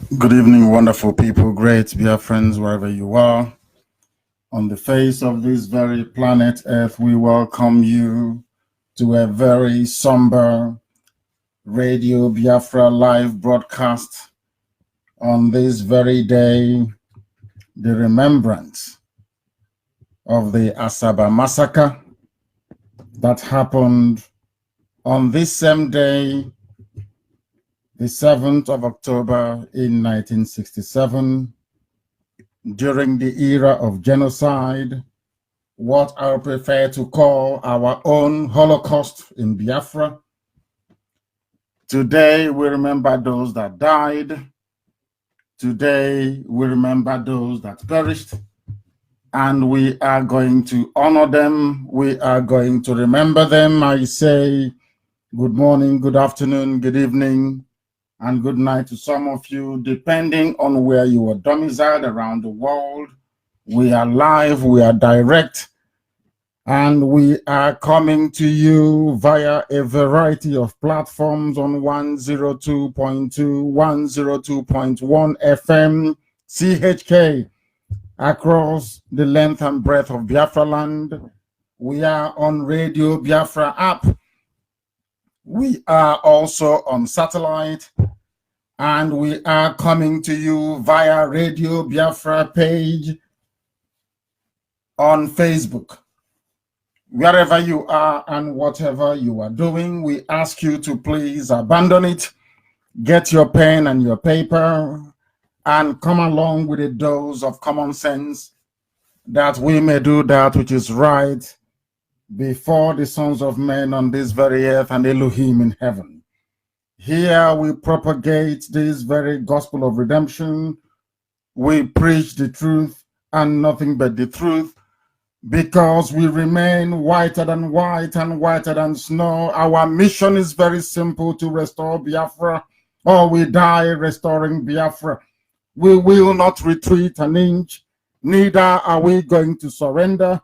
Good evening, wonderful people, great dear friends, wherever you are. On the face of this very planet Earth, we welcome you to a very somber Radio Biafra live broadcast on this very day, the remembrance of the Asaba massacre that happened on this same day, the 7th of October in 1967, during the era of genocide, what I prefer to call our own Holocaust in Biafra. Today, we remember those that died. Today, we remember those that perished. And we are going to honor them. We are going to remember them. I say good morning, good afternoon, good evening, and good night to some of you, depending on where you are domiciled around the world. We are live, we are direct, and we are coming to you via a variety of platforms on 102.2, 102.1 FM, CHK, across the length and breadth of Biafra land. We are on Radio Biafra app. We are also on satellite. And we are coming to you via Radio Biafra page on Facebook. Wherever you are and whatever you are doing, we ask you to please abandon it, get your pen and your paper, and come along with a dose of common sense that we may do that which is right before the sons of men on this very earth and Elohim in heaven. Here we propagate this very gospel of redemption. We preach the truth and nothing but the truth, because we remain whiter than white and whiter than snow. Our mission is very simple: to restore Biafra, or we die restoring Biafra. We will not retreat an inch, neither are we going to surrender.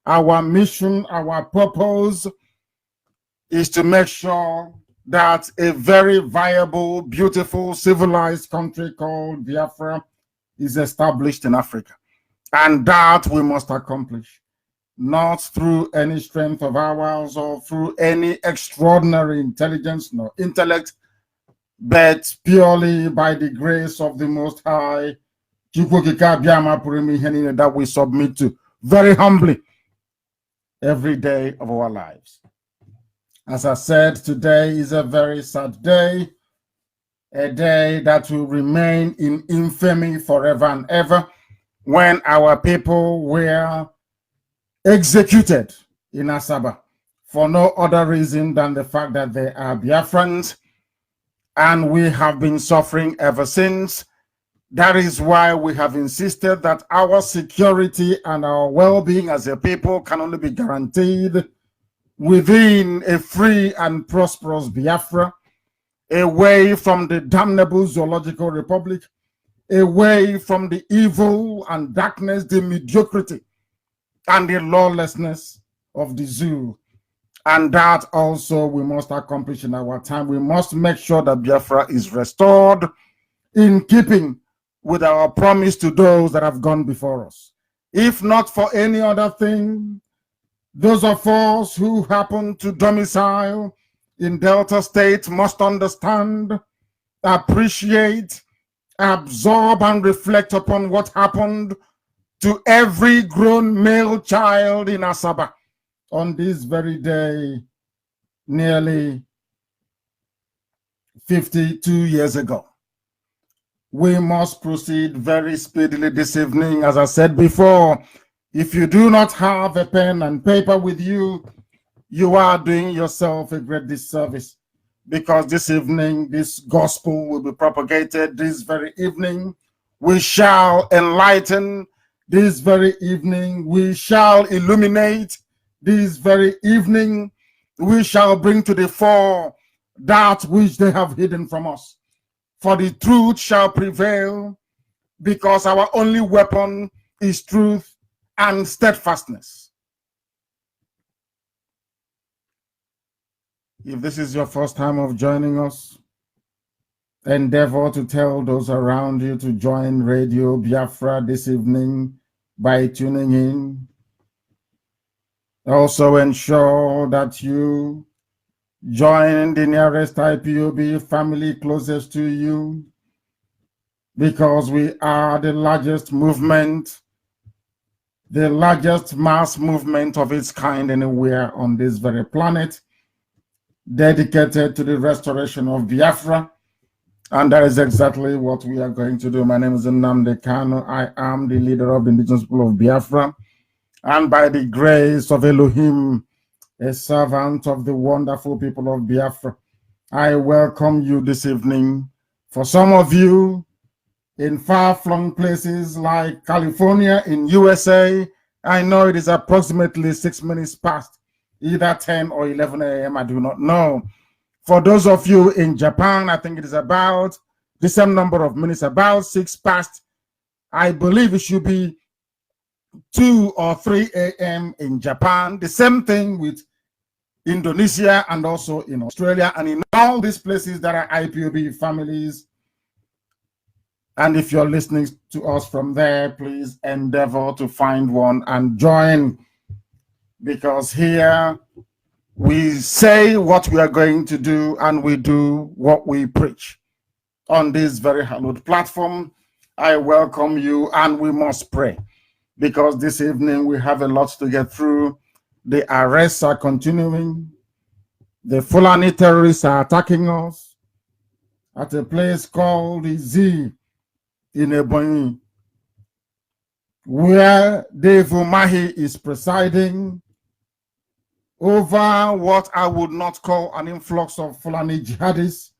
Our mission, our purpose is to make sure that a very viable, beautiful, civilized country called Biafra is established in Africa. And that we must accomplish, not through any strength of ours or through any extraordinary intelligence nor intellect, but purely by the grace of the Most High, that we submit to very humbly every day of our lives. As I said, today is a very sad day, a day that will remain in infamy forever and ever, when our people were executed in Asaba for no other reason than the fact that they are Biafrans, and we have been suffering ever since. That is why we have insisted that our security and our well-being as a people can only be guaranteed within a free and prosperous Biafra, away from the damnable zoological republic, away from the evil and darkness, the mediocrity and the lawlessness of the zoo. And that also we must accomplish in our time. We must make sure that Biafra is restored in keeping with our promise to those that have gone before us. If not for any other thing, those of us who happen to domicile in Delta State must understand, appreciate, absorb, and reflect upon what happened to every grown male child in Asaba on this very day, nearly 52 years ago. We must proceed very speedily this evening. As I said before, if you do not have a pen and paper with you, you are doing yourself a great disservice, because this evening, this gospel will be propagated. This very evening, we shall enlighten. This very evening, we shall illuminate. This very evening, we shall bring to the fore that which they have hidden from us. For the truth shall prevail, because our only weapon is truth and steadfastness. If this is your first time of joining us, endeavor to tell those around you to join Radio Biafra this evening by tuning in. Also ensure that you join the nearest IPOB family closest to you, because we are the largest movement, the largest mass movement of its kind anywhere on this very planet, dedicated to the restoration of Biafra. And that is exactly what we are going to do. My name is Nnamdi Kanu. I am the leader of the indigenous people of Biafra. And by the grace of Elohim, a servant of the wonderful people of Biafra, I welcome you this evening. For some of you in far-flung places like California in USA, I know it is approximately 6 minutes past, either 10 or 11 a.m., I do not know. For those of you in Japan, I think it is about the same number of minutes, about 6 past. I believe it should be 2 or 3 a.m. in Japan. The same thing with Indonesia and also in Australia and in all these places that are IPOB families. And if you're listening to us from there, please endeavor to find one and join, because here we say what we are going to do and we do what we preach. On this very hallowed platform, I welcome you, and we must pray, because this evening we have a lot to get through. The arrests are continuing. The Fulani terrorists are attacking us at a place called Z in Ebonyi, where Dave Umahi is presiding over what I would not call an influx of Fulani jihadists,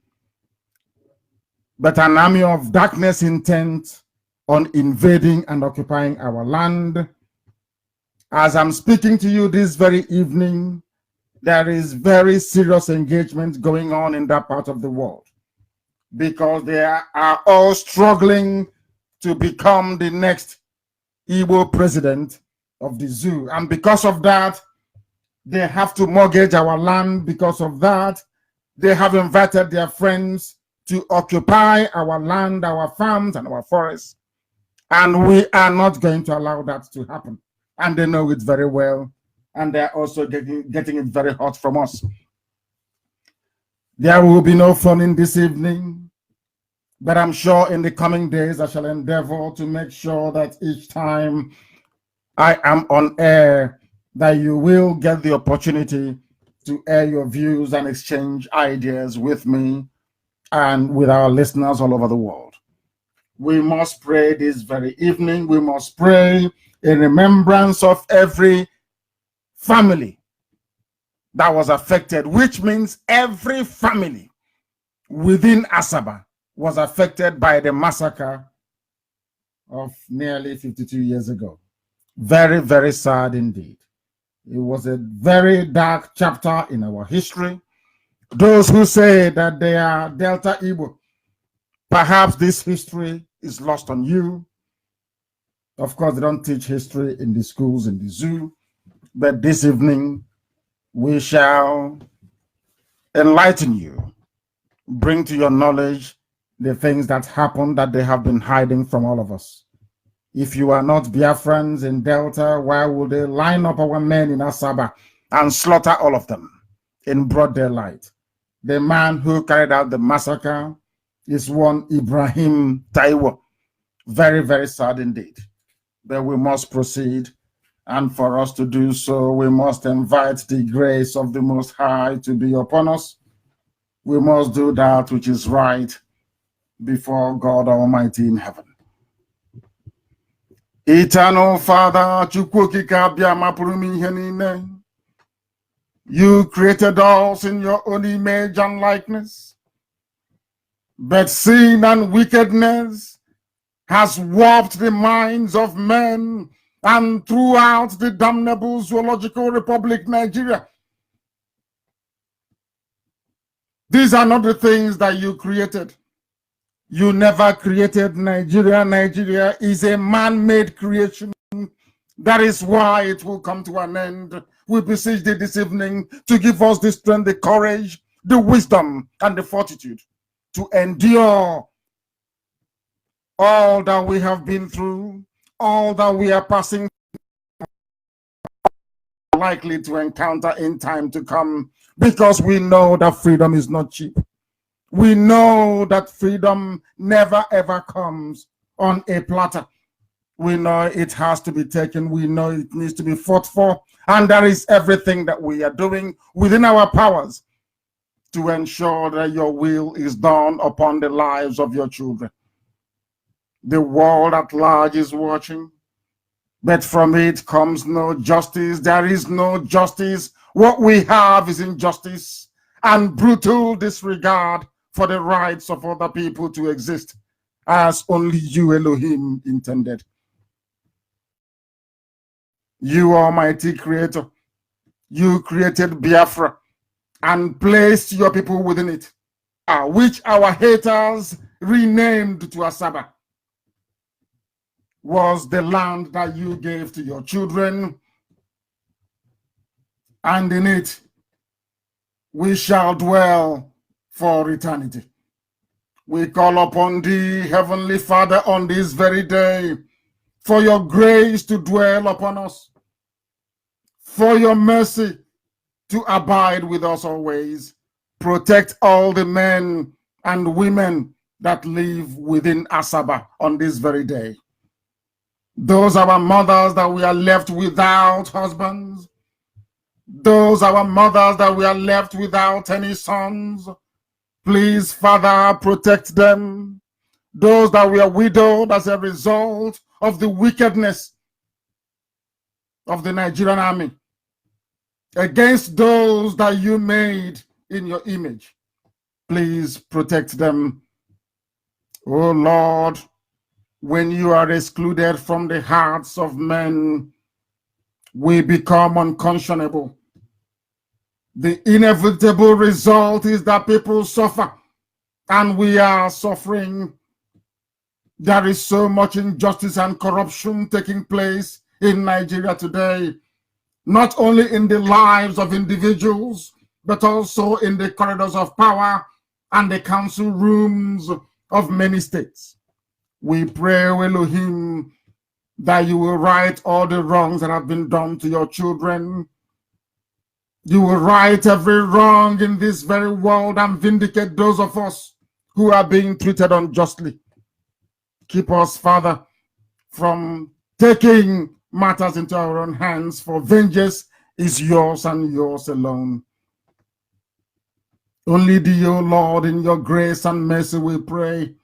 but an army of darkness intent on invading and occupying our land. As I'm speaking to you this very evening, there is very serious engagement going on in that part of the world, because they are all struggling to become the next Igbo president of the zoo. And because of that, they have to mortgage our land. Because of that, they have invited their friends to occupy our land, our farms, and our forests. And we are not going to allow that to happen. And they know it very well. And they're also getting it very hot from us. There will be no fun in this evening, but I'm sure in the coming days I shall endeavor to make sure that each time I am on air, that you will get the opportunity to air your views and exchange ideas with me and with our listeners all over the world. We must pray this very evening. We must pray in remembrance of every family that was affected, which means every family within Asaba was affected by the massacre of nearly 52 years ago. Very, very sad indeed. It was a very dark chapter in our history. Those who say that they are Delta Igbo, perhaps this history is lost on you. Of course, they don't teach history in the schools, in the zoo. But this evening, we shall enlighten you, bring to your knowledge the things that happened that they have been hiding from all of us. If you are not Biafrans in Delta, why would they line up our men in Asaba and slaughter all of them in broad daylight? The man who carried out the massacre is one Ibrahim Taiwo. Very, very sad indeed. But we must proceed. And for us to do so, we must invite the grace of the Most High to be upon us. We must do that which is right before God Almighty in heaven. Eternal Father, you created us in your own image and likeness, but sin and wickedness has warped the minds of men and throughout the damnable Zoological Republic, Nigeria. These are not the things that you created. You never created Nigeria. Nigeria is a man-made creation. That is why it will come to an end. We beseech thee this evening to give us the strength, the courage, the wisdom, and the fortitude to endure all that we have been through, all that we are passing, likely to encounter in time to come, because we know that freedom is not cheap. We know that freedom never ever comes on a platter. We know it has to be taken. We know it needs to be fought for. And that is everything that we are doing within our powers to ensure that your will is done upon the lives of your children. The world at large is watching, but from it comes no justice. There is no justice. What we have is injustice and brutal disregard for the rights of other people to exist as only you, Elohim, intended. You, Almighty Creator, you created Biafra and placed your people within it, which our haters renamed to Asaba, was the land that you gave to your children, and in it we shall dwell for eternity. We call upon thee, Heavenly Father, on this very day, for your grace to dwell upon us, for your mercy to abide with us always. Protect all the men and women that live within Asaba on this very day. Those our mothers that we are left without husbands, those our mothers that we are left without any sons, please, Father, protect them. Those that we are widowed as a result of the wickedness of the Nigerian army against those that you made in your image, please protect them. Oh Lord, when you are excluded from the hearts of men, we become unconscionable. The inevitable result is that people suffer, and we are suffering. There is so much injustice and corruption taking place in Nigeria today, not only in the lives of individuals, but also in the corridors of power and the council rooms of many states. We pray, Elohim, that you will right all the wrongs that have been done to your children. You will right every wrong in this very world and vindicate those of us who are being treated unjustly. Keep us, Father, from taking matters into our own hands, for vengeance is yours and yours alone. Only thee, O Lord, in your grace and mercy we pray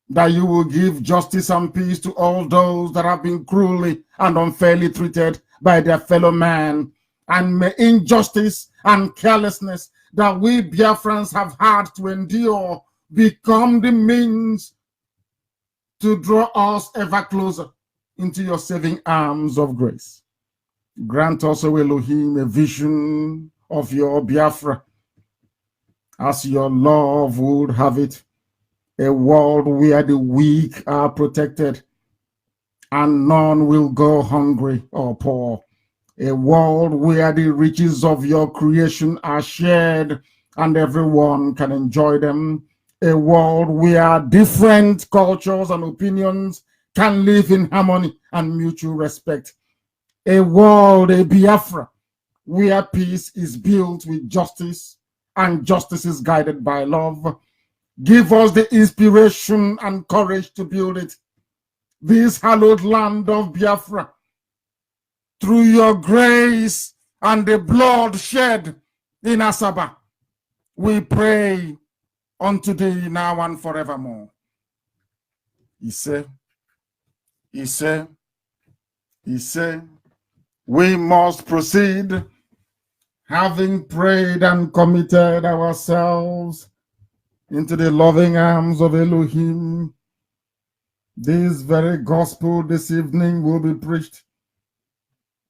that you will give justice and peace to all those that have been cruelly and unfairly treated by their fellow man, and may injustice and carelessness that we Biafrans have had to endure become the means to draw us ever closer into your saving arms of grace. Grant us, O Elohim, a vision of your Biafra, as your love would have it, a world where the weak are protected and none will go hungry or poor, a world where the riches of your creation are shared and everyone can enjoy them, a world where different cultures and opinions can live in harmony and mutual respect, a world, a Biafra, where peace is built with justice and justice is guided by love. Give us the inspiration and courage to build it, this hallowed land of Biafra, through your grace and the blood shed in Asaba. We pray unto thee now and forevermore. He said, we must proceed, having prayed and committed ourselves into the loving arms of Elohim. This very gospel this evening will be preached.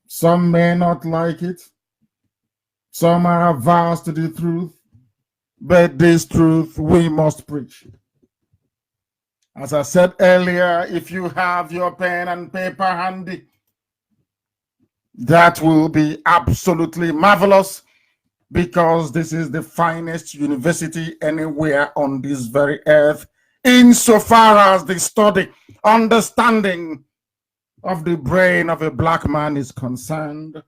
Some may not like it. Some are averse to the truth. But this truth we must preach. As I said earlier, if you have your pen and paper handy, that will be absolutely marvelous. because this is the finest university anywhere on this very earth, insofar as the study, understanding of the brain of a black man is concerned.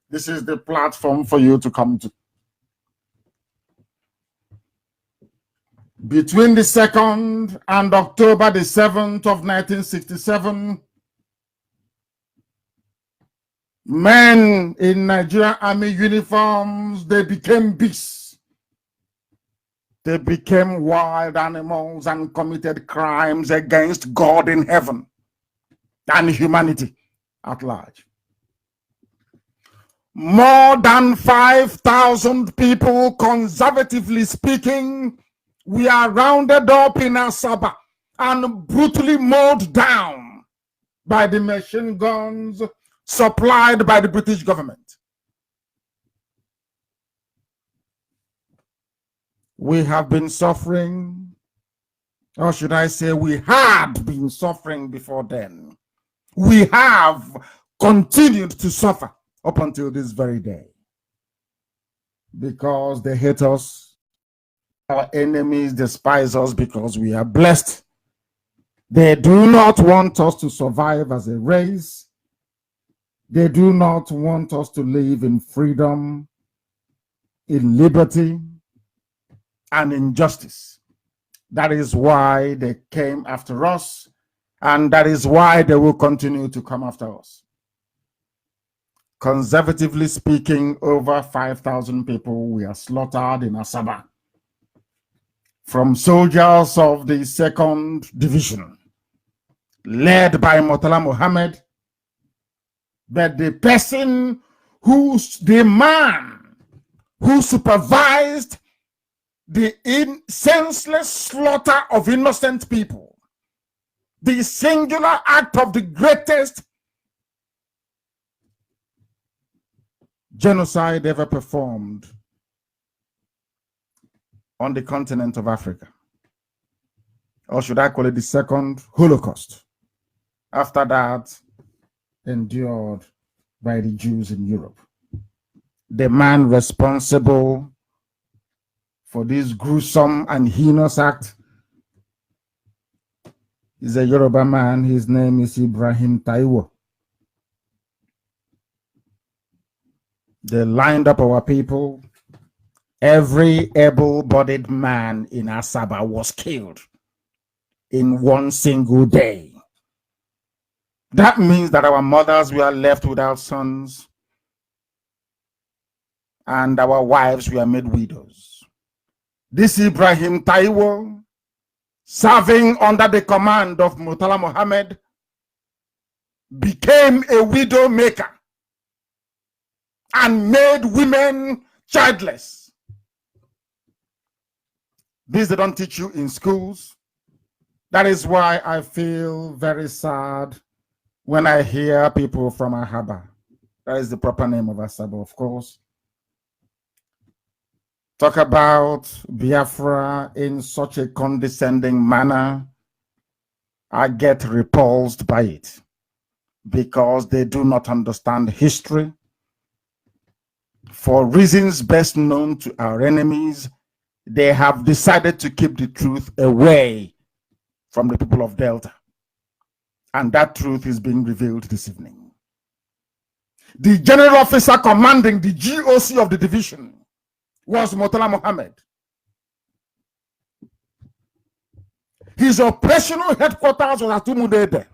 This is the platform for you to come to. Between the 2nd and October the 7th of 1967, men in Nigerian army uniforms, they became beasts. They became wild animals and committed crimes against God in heaven and humanity at large. More than 5,000 people, conservatively speaking, we are rounded up in Asaba and brutally mowed down by the machine guns supplied by the British government. We have been suffering, or should I say we had been suffering before then. We have continued to suffer up until this very day because they hate us. Our enemies despise us because we are blessed. They do not want us to survive as a race. They do not want us to live in freedom, in liberty, and in justice. That is why they came after us, and that is why they will continue to come after us. Conservatively speaking, over 5,000 people were slaughtered in Asaba from soldiers of the 2nd Division, led by Murtala Mohammed. But the person the man who supervised the senseless slaughter of innocent people, the singular act of the greatest genocide ever performed on the continent of Africa, or should I call it the second Holocaust, after that endured by the Jews in Europe. The man responsible for this gruesome and heinous act is a Yoruba man. His name is Ibrahim Taiwo. They lined up our people. Every able-bodied man in Asaba was killed in one single day. That means that our mothers were left without sons, and our wives were made widows. This Ibrahim Taiwo, serving under the command of Murtala Mohammed, became a widow maker and made women childless. This they don't teach you in schools. That is why I feel very sad when I hear people from Ahaba, that is the proper name of Asaba, of course, talk about Biafra in such a condescending manner. I get repulsed by it because they do not understand history. For reasons best known to our enemies, they have decided to keep the truth away from the people of Delta. And that truth is being revealed this evening. The general officer commanding the GOC of the division was Murtala Mohammed. His operational headquarters was at Umunede.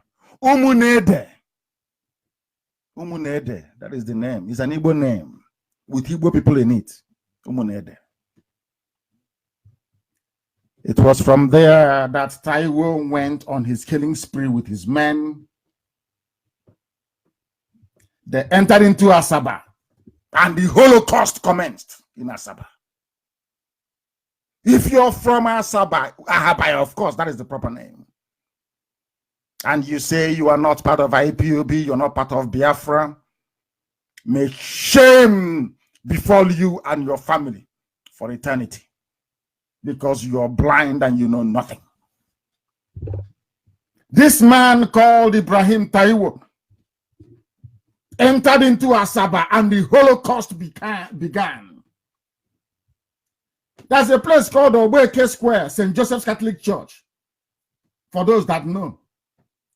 Umunede, that is the name. It's an Igbo name with Igbo people in it. Umunede. It was from there that Taiwo went on his killing spree with his men. They entered into Asaba, and the Holocaust commenced in Asaba. If you're from Asaba, of course, that is the proper name, and you say you are not part of IPOB, you're not part of Biafra, may shame befall you and your family for eternity, because you are blind and you know nothing. This man called Ibrahim Taiwo entered into Asaba and the Holocaust began. There's a place called Obeke Square, St. Joseph's Catholic Church. For those that know,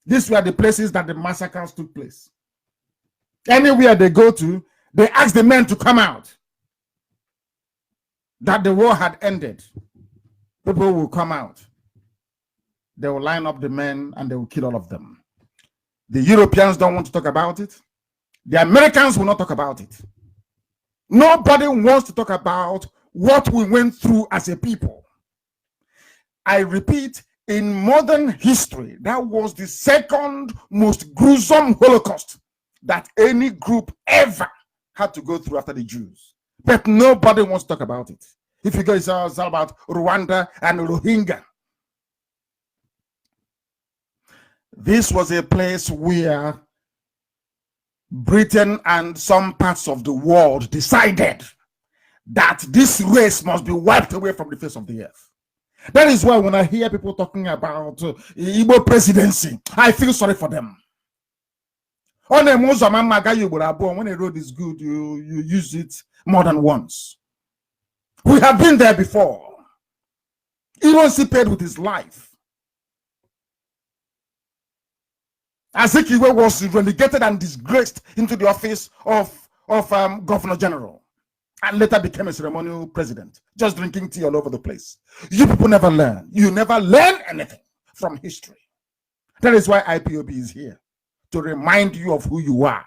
these were the places that the massacres took place. Anywhere they go to, they ask the men to come out. That the war had ended. People will come out. They will line up the men and they will kill all of them. The Europeans don't want to talk about it. The Americans will not talk about it. Nobody wants to talk about what we went through as a people. I repeat, in modern history, that was the second most gruesome Holocaust that any group ever had to go through after the Jews. But nobody wants to talk about it. If you go, it's all about Rwanda and Rohingya. This was a place where Britain and some parts of the world decided that this race must be wiped away from the face of the earth. That is why when I hear people talking about Igbo presidency, I feel sorry for them. When a road is good, you use it more than once. We have been there before. Even he paid with his life. Azikiwe was relegated and disgraced into the office of Governor General and later became a ceremonial president, just drinking tea all over the place. You people never learn. You never learn anything from history. That is why IPOB is here, to remind you of who you are,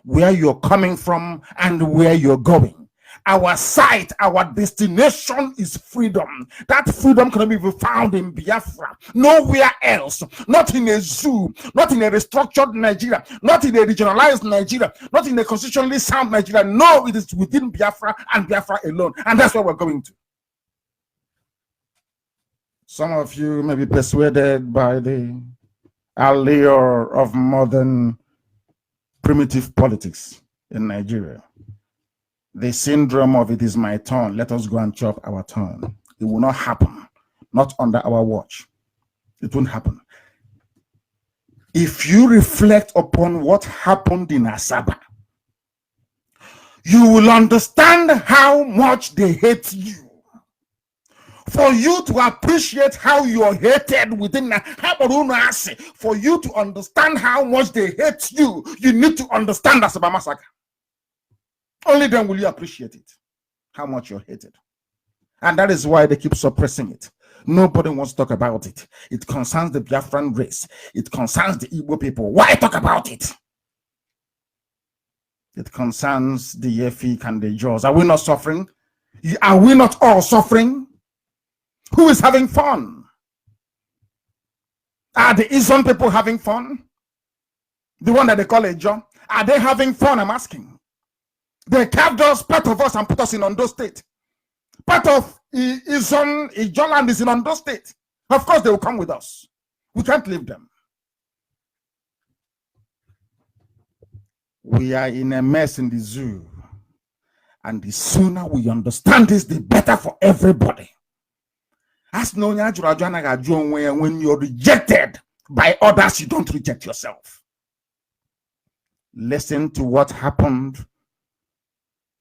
where you're coming from, and where you're going. Our sight, our destination is freedom. That freedom can be found in Biafra, nowhere else. Not in a zoo, not in a restructured Nigeria, not in a regionalized Nigeria, not in a constitutionally sound Nigeria. No, it is within Biafra and Biafra alone. And that's where we're going to. Some of you may be persuaded by the allure of modern primitive politics in Nigeria. The syndrome of it is my turn, let us go and chop our turn. It will not happen, not under our watch. It won't happen. If you reflect upon what happened in Asaba, you will understand how much they hate you. For you to appreciate how you are hated within, for you to understand how much they hate you, you need to understand Asaba massacre. Only then will you appreciate it, how much you're hated. And that is why they keep suppressing it. Nobody wants to talk about it. It concerns the Biafran race. It concerns the Igbo people. Why talk about it? It concerns the Efik and the Jaws. Are we not suffering? Are we not all suffering? Who is having fun? Are the Izon people having fun? The one that they call a Jaw? Are they having fun? I'm asking. They carved us, part of us, and put us in Ondo State. Part of Ijoland is in Ondo State. Of course, they will come with us. We can't leave them. We are in a mess in the zoo. And the sooner we understand this, the better for everybody. As when you're rejected by others, you don't reject yourself. Listen to what happened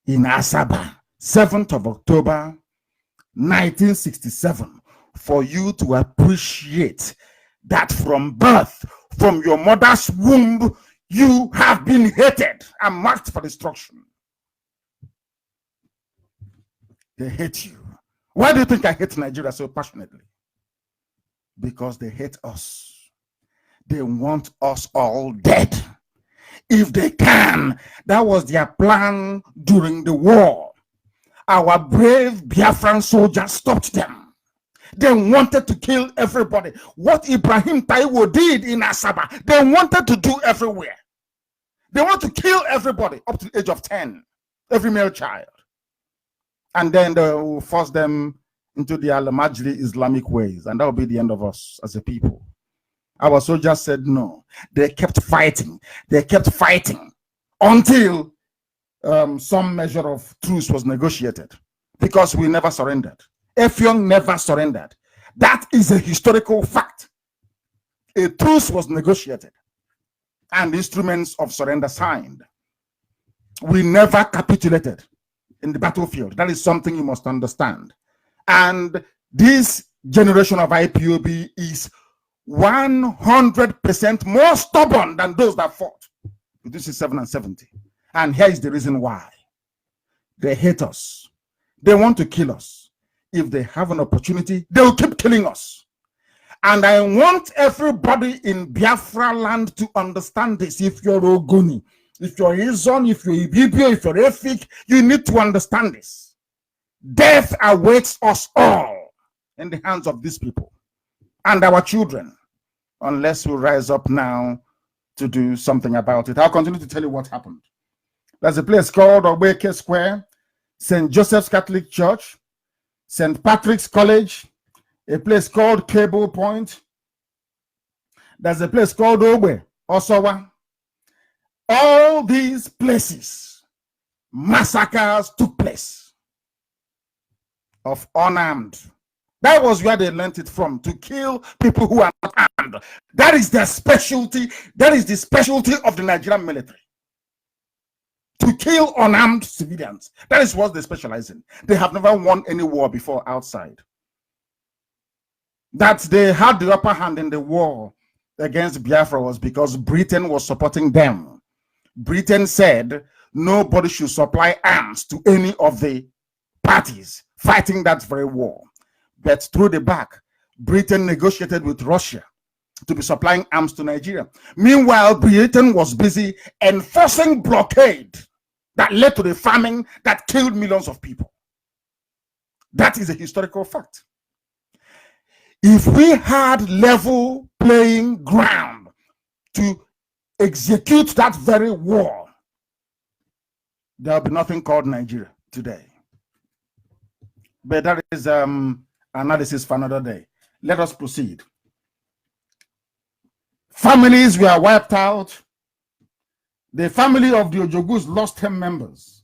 in Asaba, 7th of October, 1967, for you to appreciate that from birth, from your mother's womb, you have been hated and marked for destruction. They hate you. Why do you think I hate Nigeria so passionately? Because they hate us. They want us all dead. If they can. That was their plan during the war. Our brave Biafran soldiers stopped them. They wanted to kill everybody. What Ibrahim Taiwo did in Asaba, they wanted to do everywhere. They want to kill everybody up to the age of 10, every male child. And then they will force them into the Al-Majli Islamic ways, and that will be the end of us as a people. Our soldiers said no. They kept fighting. They kept fighting until some measure of truce was negotiated, because we never surrendered. Effiong never surrendered. That is a historical fact. A truce was negotiated and instruments of surrender signed. We never capitulated in the battlefield. That is something you must understand. And this generation of IPOB is 100% more stubborn than those that fought between 67 and 70. And here is the reason why. They hate us. They want to kill us. If they have an opportunity, they will keep killing us. And I want everybody in Biafra land to understand this. If you're Ogoni, if you're Izon, if you're Ibibio, if you're Efik, you need to understand this. Death awaits us all in the hands of these people and our children, unless we rise up now to do something about it. I'll continue to tell you what happened. There's a place called Obeke Square, St. Joseph's Catholic Church, St. Patrick's College, a place called Cable Point. There's a place called Obe, Osowa. All these places, massacres took place of unarmed. That was where they learned it from, to kill people who are not armed. That is their specialty. That is the specialty of the Nigerian military. To kill unarmed civilians. That is what they specialize in. They have never won any war before outside. That they had the upper hand in the war against Biafra was because Britain was supporting them. Britain said nobody should supply arms to any of the parties fighting that very war. But through the back, Britain negotiated with Russia to be supplying arms to Nigeria. Meanwhile, Britain was busy enforcing blockade that led to the famine that killed millions of people. That is a historical fact. If we had level playing ground to execute that very war, there will be nothing called Nigeria today. But that is analysis for another day. Let us proceed. Families were wiped out. The family of the Ojogus lost 10 members.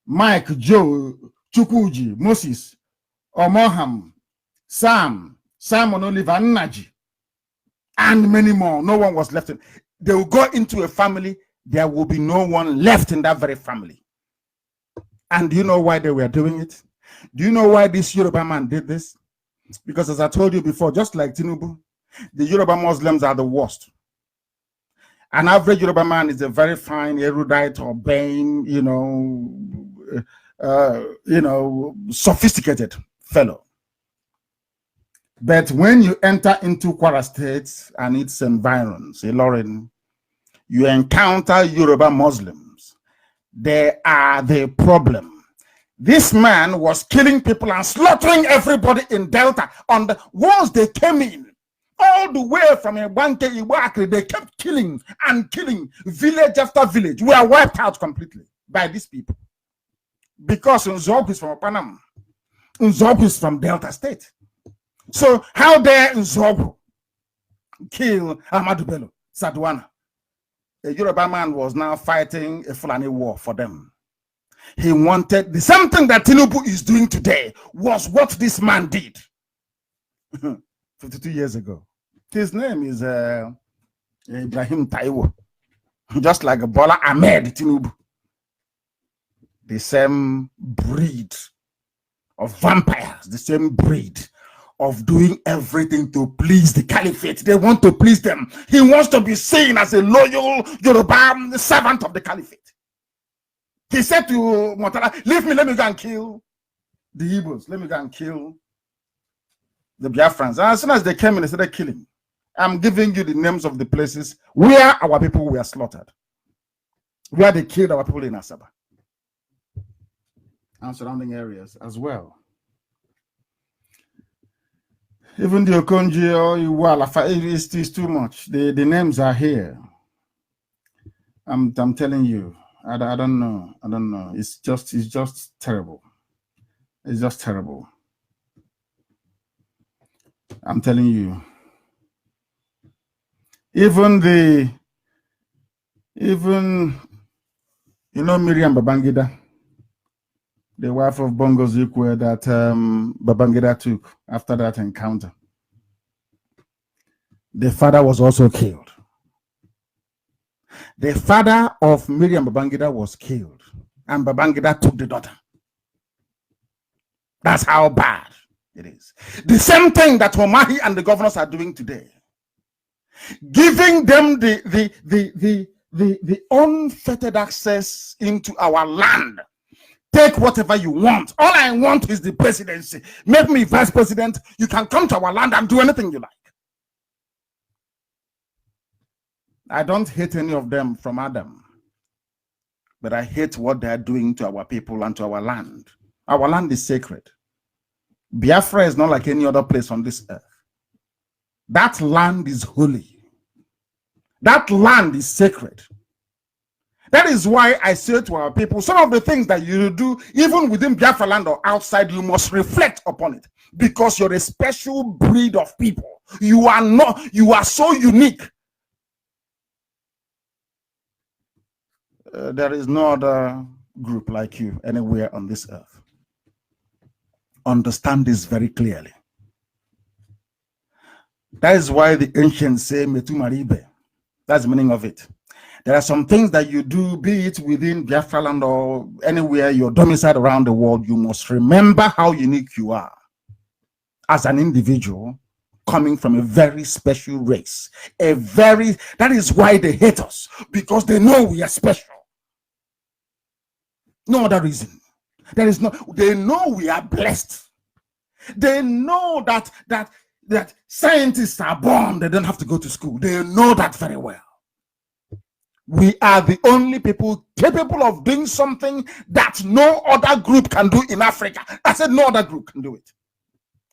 Mike, Joe, Chukwuji, Moses, Omoham, Sam, Simon Oliver, Naji, and many more. No one was left. They will go into a family, there will be no one left in that very family. And do you know why they were doing it? Do you know why this Yoruba man did this? Because as I told you before, just like Tinubu, the Yoruba Muslims are the worst. An average Yoruba man is a very fine, erudite, urbane, sophisticated fellow. But when you enter into Kwara State and its environs, Ilorin, you encounter Yoruba Muslims. They are the problem. This man was killing people and slaughtering everybody in Delta. Once they came in, all the way from Ibanke, Iwakri, they kept killing and killing, village after village. We are wiped out completely by these people. Because Nzog is from Panama. Nzog is from Delta State. So how dare Nzog kill Ahmadu Bello, Sadwana? A Yoruba man was now fighting a Fulani war for them. He wanted the same thing that Tinubu is doing today was what this man did 52 years ago. His name is Ibrahim Taiwo, just like Bola Ahmed Tinubu. The same breed of vampires, the same breed of doing everything to please the caliphate. They want to please them. He wants to be seen as a loyal Yoruba servant of the caliphate. He said to Motala, leave me, let me go and kill the Igbos. Let me go and kill the Biafrans. And as soon as they came in, they started killing. I'm giving you the names of the places where our people were slaughtered. Where they killed our people in Asaba. And surrounding areas as well. Even the Okonji or Iwala, it's too much. The names are here. I'm telling you. I don't know. I don't know. It's just terrible. It's just terrible. I'm telling you. Even Miriam Babangida, the wife of Bongo Zikwe that Babangida took after that encounter. The father was also killed. The father of Miriam Babangida was killed, and Babangida took the daughter. That's how bad It is. The same thing that Omahi and the governors are doing today. Giving them the unfettered access into our land. Take whatever you want. All I want is the presidency. Make me vice president. You can come to our land and do anything you like. I don't hate any of them from Adam, but I hate what they are doing to our people and to our land. Our land is sacred. Biafra is not like any other place on this earth. That land is holy. That land is sacred. That is why I say to our people, some of the things that you do, even within Biafra land or outside, you must reflect upon it, because you're a special breed of people. You are so unique. There is no other group like you anywhere on this earth. Understand this very clearly. That is why the ancients say Metu Maribe. That's the meaning of it. There are some things that you do, be it within Biafra land or anywhere you're domiciled around the world, you must remember how unique you are as an individual coming from a very special race. That is why they hate us, because they know we are special. No other reason. They know we are blessed. They know that scientists are born, they don't have to go to school. They know that very well. We are the only people capable of doing something that no other group can do in Africa. I said no other group can do it.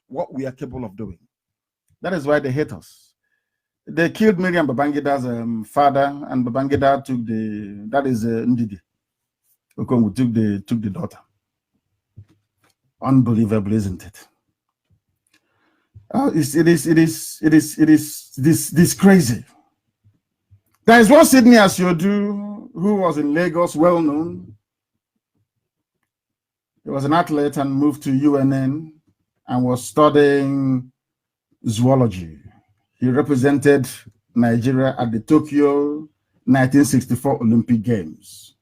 What we are capable of doing. That is why they hate us. They killed Miriam Babangida's father, and Babangida took Ndidi. Okongu took the daughter. Unbelievable, isn't it? It is this crazy. There is one Sydney Asiodu who was in Lagos, well known. He was an athlete and moved to UNN and was studying zoology. He represented Nigeria at the Tokyo 1964 Olympic Games.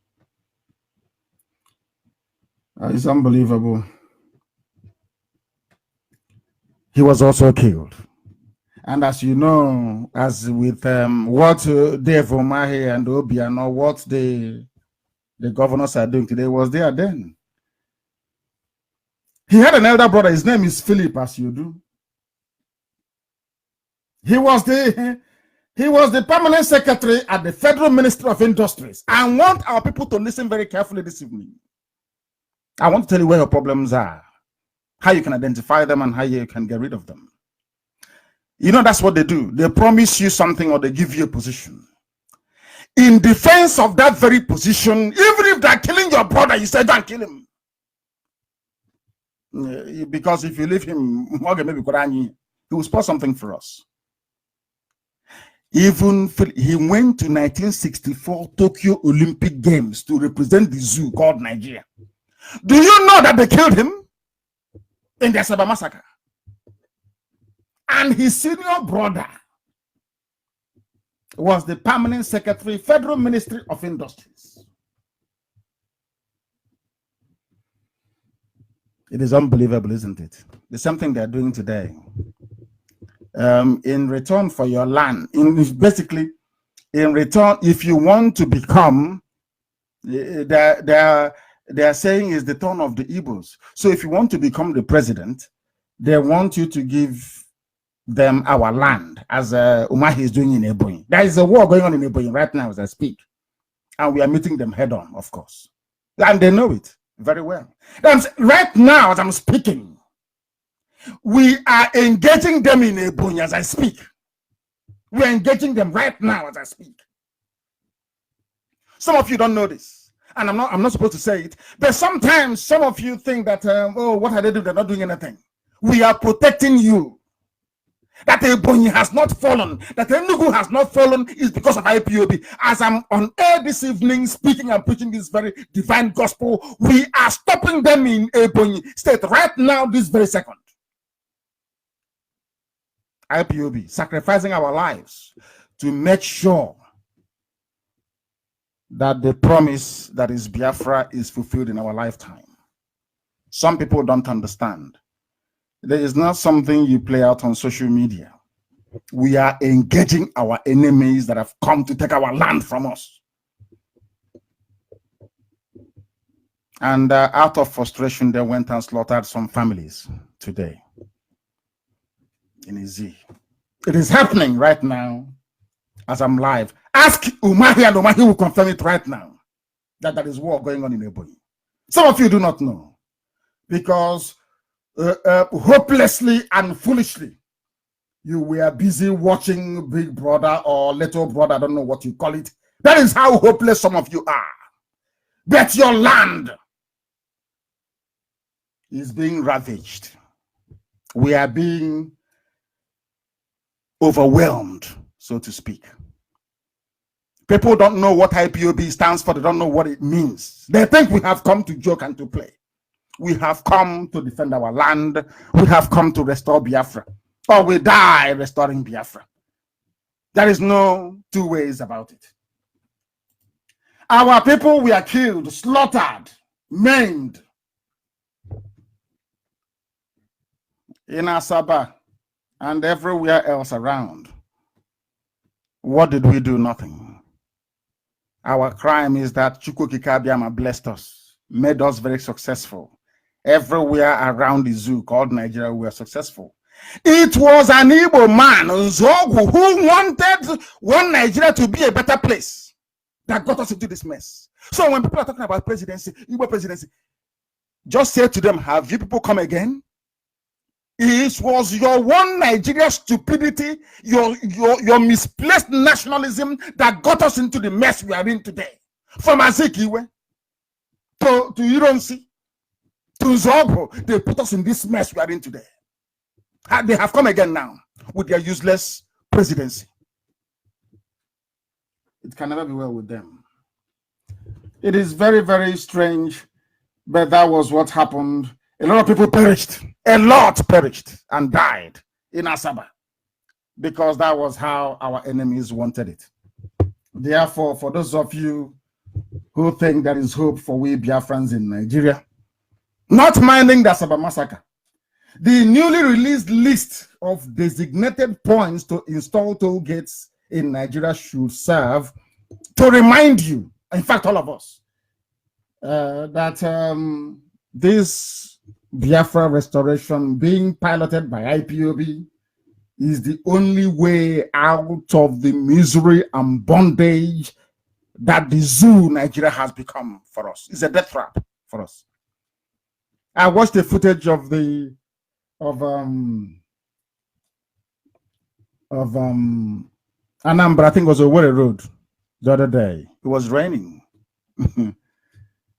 It's unbelievable. He was also killed. And as you know, as with what Dave Omahi and Obiano, what the governors are doing today, was there then. He had an elder brother. His name is Philip, as you do. He was the permanent secretary at the Federal Ministry of Industries. I want our people to listen very carefully this evening. I want to tell you where your problems are, how you can identify them, and how you can get rid of them. You know, that's what they do. They promise you something or they give you a position. In defense of that very position, even if they're killing your brother, you say, don't kill him. Because if you leave him, he will spoil something for us. Even he went to 1964 Tokyo Olympic Games to represent the zoo called Niger. Do you know that they killed him in the Asaba massacre? And his senior brother was the permanent secretary, Federal Ministry of Industries. It is unbelievable, isn't it? The same thing they're doing today. In return for your land, basically, in return, if you want to become, they're saying is the turn of the Igbos. So if you want to become the president, they want you to give them our land, as Umahi is doing in Ebonyi. There is a war going on in Ebonyi right now as I speak, and we are meeting them head on, of course, and they know it very well. Right now, as I'm speaking, we are engaging them in Ebonyi as I speak. We are engaging them right now as I speak. Some of you don't know this, and I'm not supposed to say it, but sometimes some of you think that oh, what are they doing? They're not doing anything. We are protecting you. That Ebonyi has not fallen, that Enugu has not fallen is because of IPOB. As I'm on air this evening speaking and preaching this very divine gospel, we are stopping them in Ebonyi state right now, this very second. IPOB, sacrificing our lives to make sure that the promise that is Biafra is fulfilled in our lifetime. Some people don't understand. There is not something you play out on social media. We are engaging our enemies that have come to take our land from us. And out of frustration, they went and slaughtered some families today in Izi. It is happening right now as I'm live. Ask Umahi, and Umahi will confirm it right now that there is war going on in Ebonyi. Some of you do not know because hopelessly and foolishly you were busy watching Big Brother or Little Brother, I don't know what you call it. That is how hopeless some of you are. But your land is being ravaged. We are being overwhelmed, so to speak. People don't know what IPOB stands for. They don't know what it means. They think we have come to joke and to play. We have come to defend our land. We have come to restore Biafra. Or we die restoring Biafra. There is no two ways about it. Our people were killed, slaughtered, maimed in Asaba and everywhere else around. What did we do? Nothing. Our crime is that Chukwukikabiama blessed us, made us very successful. Everywhere around the zoo called Nigeria, we were successful. It was an Igbo man, Nzogu, who wanted one Nigeria to be a better place that got us into this mess. So when people are talking about presidency, Igbo presidency, just say to them, have you people come again? It was your one Nigeria stupidity, your misplaced nationalism that got us into the mess we are in today. From Azikiwe to Ironsi to Nzogo, they put us in this mess we are in today. They have come again now with their useless presidency. It can never be well with them. It is very, very strange, but that was what happened. A lot of people perished. A lot perished and died in Asaba because that was how our enemies wanted it. Therefore, for those of you who think there is hope for we Biafrans in Nigeria, not minding the Asaba massacre, the newly released list of designated points to install toll gates in Nigeria should serve to remind you, in fact, all of us, that this Biafra restoration being piloted by IPOB is the only way out of the misery and bondage that the zoo Nigeria has become for us. It's a death trap for us. I watched the footage of Anambra, I think it was Owerri Road the other day. It was raining.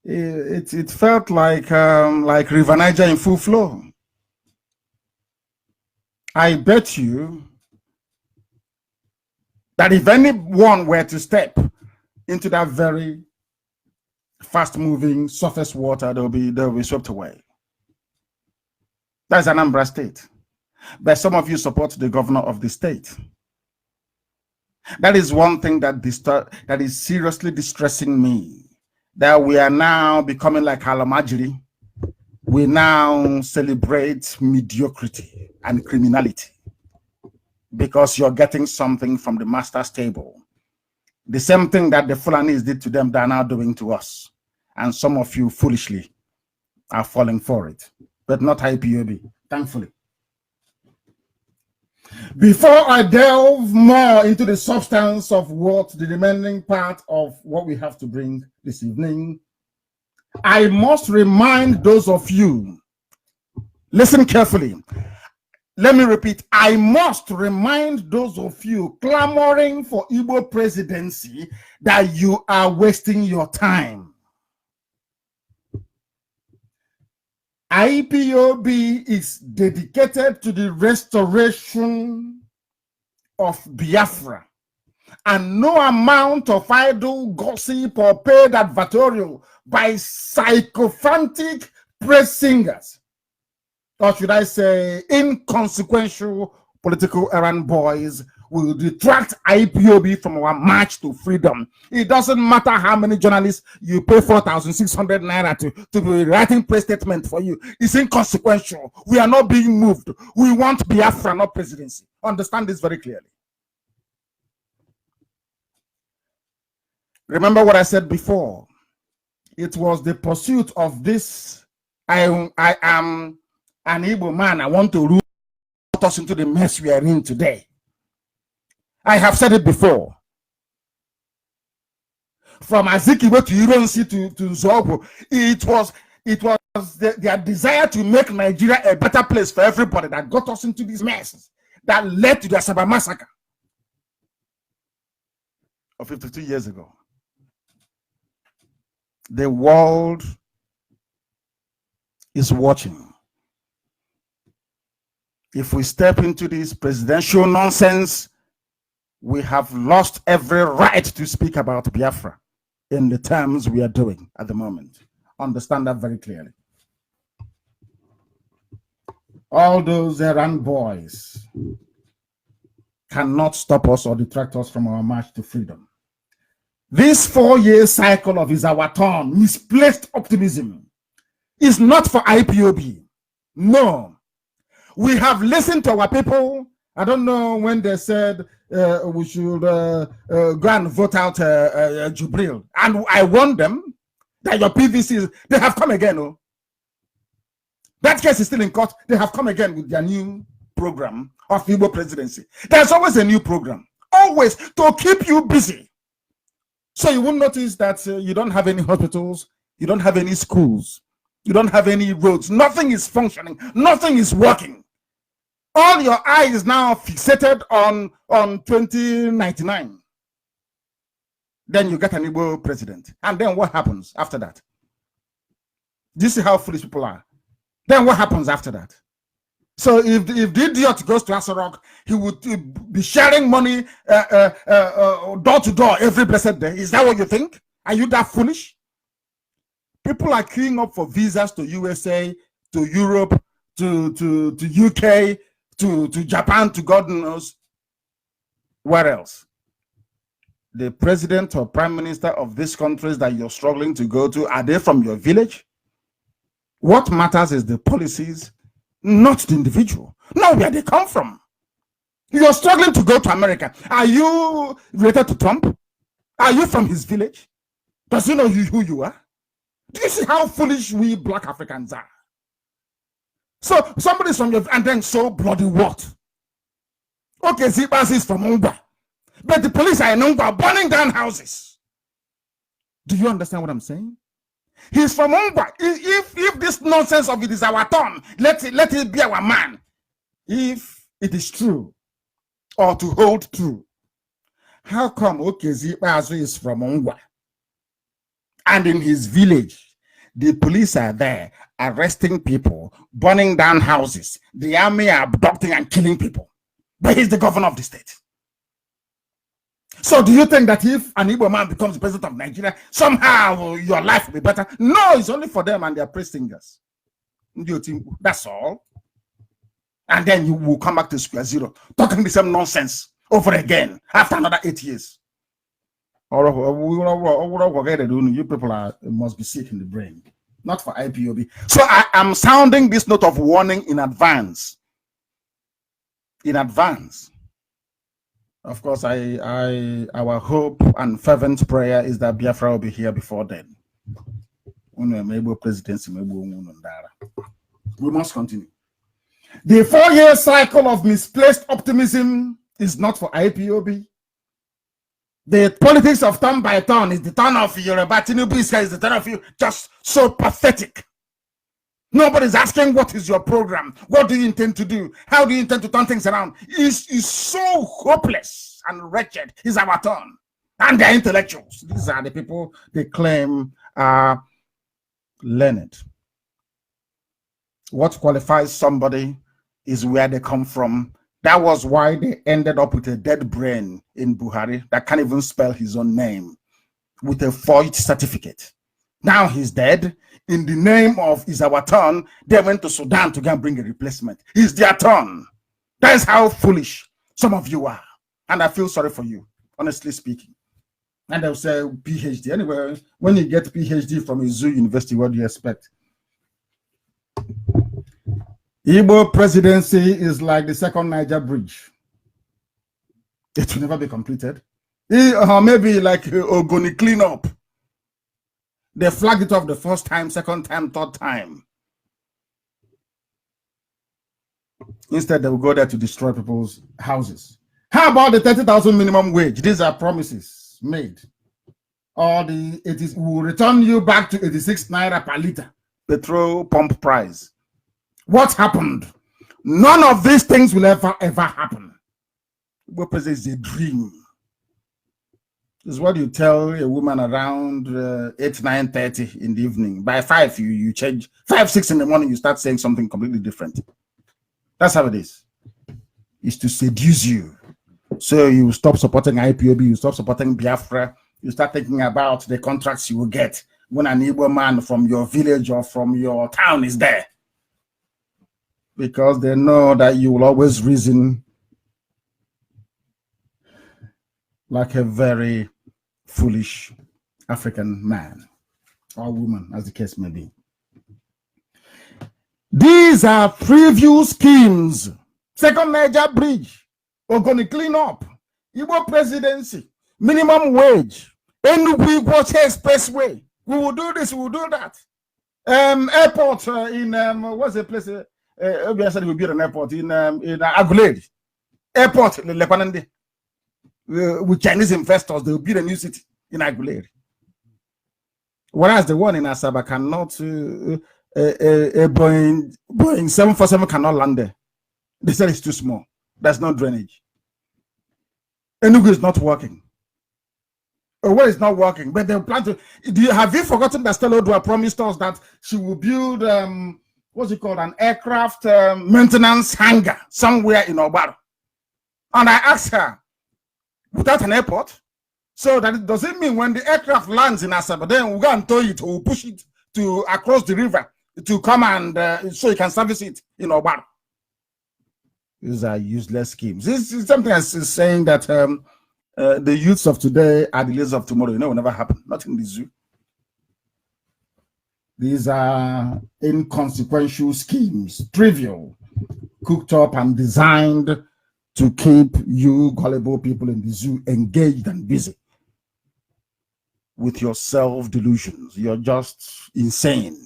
It felt like River Niger in full flow. I bet you that if anyone were to step into that very fast-moving surface water, they'll be swept away. That's Anambra State. But some of you support the governor of the state. That is one thing that is seriously distressing me. That we are now becoming like Halamajiri. We now celebrate mediocrity and criminality because you're getting something from the master's table. The same thing that the Fulanis did to them, they're now doing to us. And some of you foolishly are falling for it, but not IPOB, thankfully. Before I delve more into the substance of what the remaining part of what we have to bring this evening, I must remind those of you, listen carefully. Let me repeat, I must remind those of you clamoring for Igbo presidency that you are wasting your time. IPOB is dedicated to the restoration of Biafra, and no amount of idle gossip or paid advertorial by sycophantic praise singers, or should I say inconsequential political errand boys, will detract IPOB from our march to freedom. It doesn't matter how many journalists you pay 4,600 naira to be writing press statement for you. It's inconsequential. We are not being moved. We want Biafra, not presidency. Understand this very clearly. Remember what I said before. It was the pursuit of this. I am an Igbo man. I want to rule us into the mess we are in today. I have said it before. From Azikiwe to Ironsi to Zobo, it was their desire to make Nigeria a better place for everybody that got us into this mess that led to the Asaba massacre of 52 years ago. The world is watching. If we step into this presidential nonsense, we have lost every right to speak about Biafra in the terms we are doing at the moment. Understand that very clearly. All those errand boys cannot stop us or detract us from our march to freedom. This 4-year cycle of is our turn, misplaced optimism, is not for IPOB. No. We have listened to our people. I don't know when they said we should go and vote out Jubril. And I warned them that your PVCs, they have come again. Oh. That case is still in court. They have come again with their new program of Igbo presidency. There's always a new program. Always to keep you busy. So you won't notice that you don't have any hospitals, you don't have any schools, you don't have any roads. Nothing is functioning. Nothing is working. All your eye is now fixated on 2099. Then you get an Igbo president. And then what happens after that? Do you see how foolish people are? Then what happens after that? So if the idiot goes to Asarok, he would be sharing money door to door every blessed day. Is that what you think? Are you that foolish? People are queuing up for visas to USA, to Europe, to UK, to Japan, to God knows where else. The president or prime minister of these countries that you're struggling to go to, are they from your village? What matters is the policies, not the individual. Know where they come from. You're struggling to go to America. Are you related to Trump? Are you from his village? Does he know who you are? Do you see how foolish we black Africans are? So somebody's from your, and then so bloody what? Okay, Zibas is from Umba, but the police are in Umba burning down houses. Do you understand what I'm saying? He's from Umba. If this nonsense of it is our turn, let it be our man. If it is true, or to hold true, how come Okezi Bazu is from Umba, and in his village, the police are there arresting people, burning down houses, the army are abducting and killing people, but he's the governor of the state? So do you think that if an Igbo man becomes the president of Nigeria, somehow your life will be better? No, it's only for them and their praise singers. That's all. And then you will come back to square zero, talking the same nonsense over again after another 8 years. You people must be sick in the brain. Not for IPOB. So I am sounding this note of warning in advance. In advance. Of course, our hope and fervent prayer is that Biafra will be here before then. We must continue. The 4-year cycle of misplaced optimism is not for IPOB. The politics of turn by turn is the turn of Yoruba. Tinubu is the turn of you. Just so pathetic. Nobody's asking what is your program. What do you intend to do? How do you intend to turn things around? It's so hopeless and wretched. It's our turn. And they're intellectuals. These are the people they claim are learned. What qualifies somebody is where they come from. That was why they ended up with a dead brain in Buhari that can't even spell his own name, with a forged certificate. Now he's dead. In the name of "is our turn," they went to Sudan to go and bring a replacement. It's their turn. That's how foolish some of you are. And I feel sorry for you, honestly speaking. And they'll say PhD. Anyway, when you get PhD from a zoo university, what do you expect? Igbo presidency is like the second Niger bridge. It will never be completed. Maybe like Ogoni cleanup. They flagged it off the first time, second time, third time. Instead, they will go there to destroy people's houses. How about the 30,000 minimum wage? These are promises made. Or we will return you back to 86 naira per liter petrol pump price. What happened? None of these things will ever happen. What is a dream? This is what you tell a woman around 8, 9:30 in the evening. By 5, you change. 5, 6 in the morning, you start saying something completely different. That's how it is. It's to seduce you. So you stop supporting IPOB, you stop supporting Biafra, you start thinking about the contracts you will get when an Igbo man from your village or from your town is there. Because they know that you will always reason like a very foolish African man or woman, as the case may be. These are preview schemes. Second Niger bridge. We're going to clean up. Igbo presidency. Minimum wage. Enugu expressway. We will do this, we will do that. Airport in, what's the place? Obviously, we build an airport in Aguled. Airport, Lepanande. With Chinese investors, they will build a new city in Aguled. Whereas the one in Asaba cannot, a Boeing 747 cannot land there. They said it's too small. There's no drainage. Enugu is not working. Where is not working? But they plan to. Have you forgotten that Stella Odua promised us that she will build what's it called, an aircraft maintenance hangar somewhere in Obaro? And I asked her, without an airport, so that does it mean when the aircraft lands in Asaba, then we'll go and tow it or push it to across the river to come and so you can service it in Obaro? These are useless schemes. This is something as is saying that the youths of today are the leaders of tomorrow. You know, it will never happen. Not in the zoo. These are inconsequential schemes, trivial, cooked up and designed to keep you gullible people in the zoo engaged and busy with your self-delusions. You're just insane.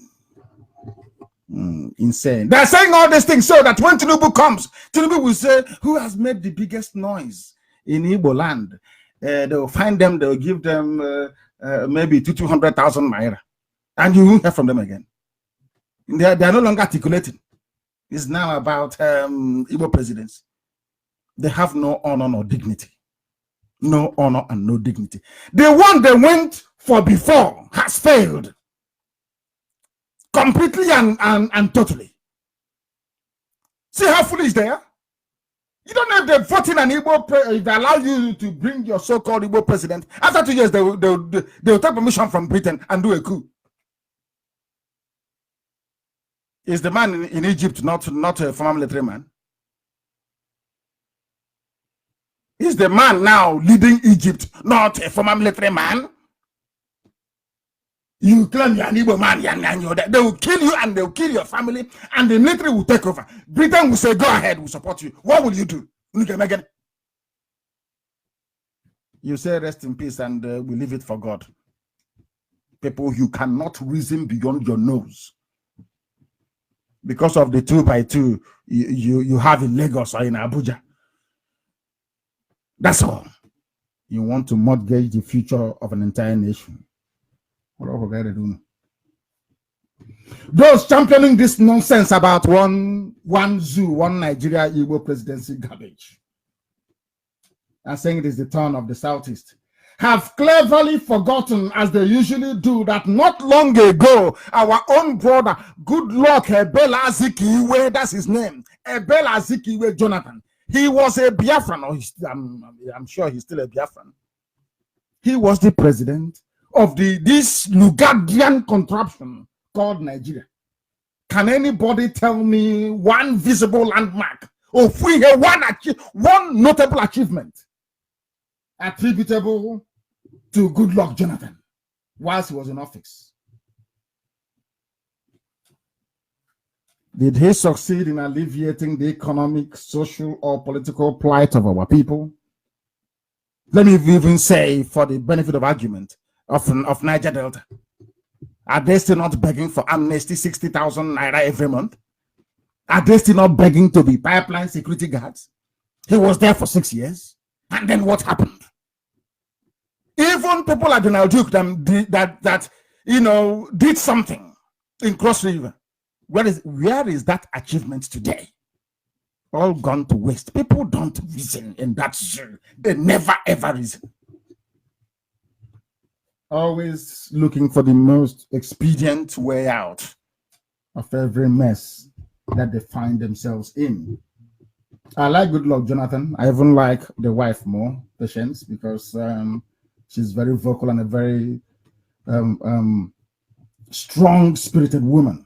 Insane. They're saying all these things so that when Tinubu comes, Tinubu will say, who has made the biggest noise in Igbo land? They will find them, they will give them maybe 200,000 naira. And you won't hear from them again. They are no longer articulating. It's now about Igbo presidents. They have no honor nor dignity. No honor and no dignity. The one they went for before has failed. Completely and totally. See how foolish they are? You don't know if they're voting an Igbo, if they allow you to bring your so-called Igbo president. After 2 years, they will take permission from Britain and do a coup. Is the man in Egypt not a former military man? Is the man now leading Egypt not a former military man? You claim you're an Igbo man, they will kill you and they will kill your family, and the military will take over. Britain will say, go ahead, we'll support you. What will you do? You say rest in peace and we leave it for God. People, you cannot reason beyond your nose. Because of the 2x2 you have in Lagos or in Abuja. That's all. You want to mortgage the future of an entire nation. Those championing this nonsense about one zoo, one Nigeria Igbo presidency garbage, and saying it is the turn of the Southeast, have cleverly forgotten, as they usually do, that not long ago, our own brother, good luck, Ebele Azikiwe, that's his name, Ebele Azikiwe Jonathan, he was a Biafran, or I'm sure he's still a Biafran. He was the president of this Lugardian contraption called Nigeria. Can anybody tell me one visible landmark, or one notable achievement attributable to Goodluck Jonathan whilst he was in office. Did he succeed in alleviating the economic, social, or political plight of our people? Let me even say, for the benefit of argument, of Niger Delta, are they still not begging for amnesty, 60,000 naira every month? Are they still not begging to be pipeline security guards? He was there for 6 years. And then what happened? Even people like Donald Duke that did something in Cross River. Where is that achievement today? All gone to waste. People don't reason in that zone. They never ever reason. Always looking for the most expedient way out of every mess that they find themselves in. I like Goodluck Jonathan. I even like the wife more, Patience, because she's very vocal and a very strong-spirited woman.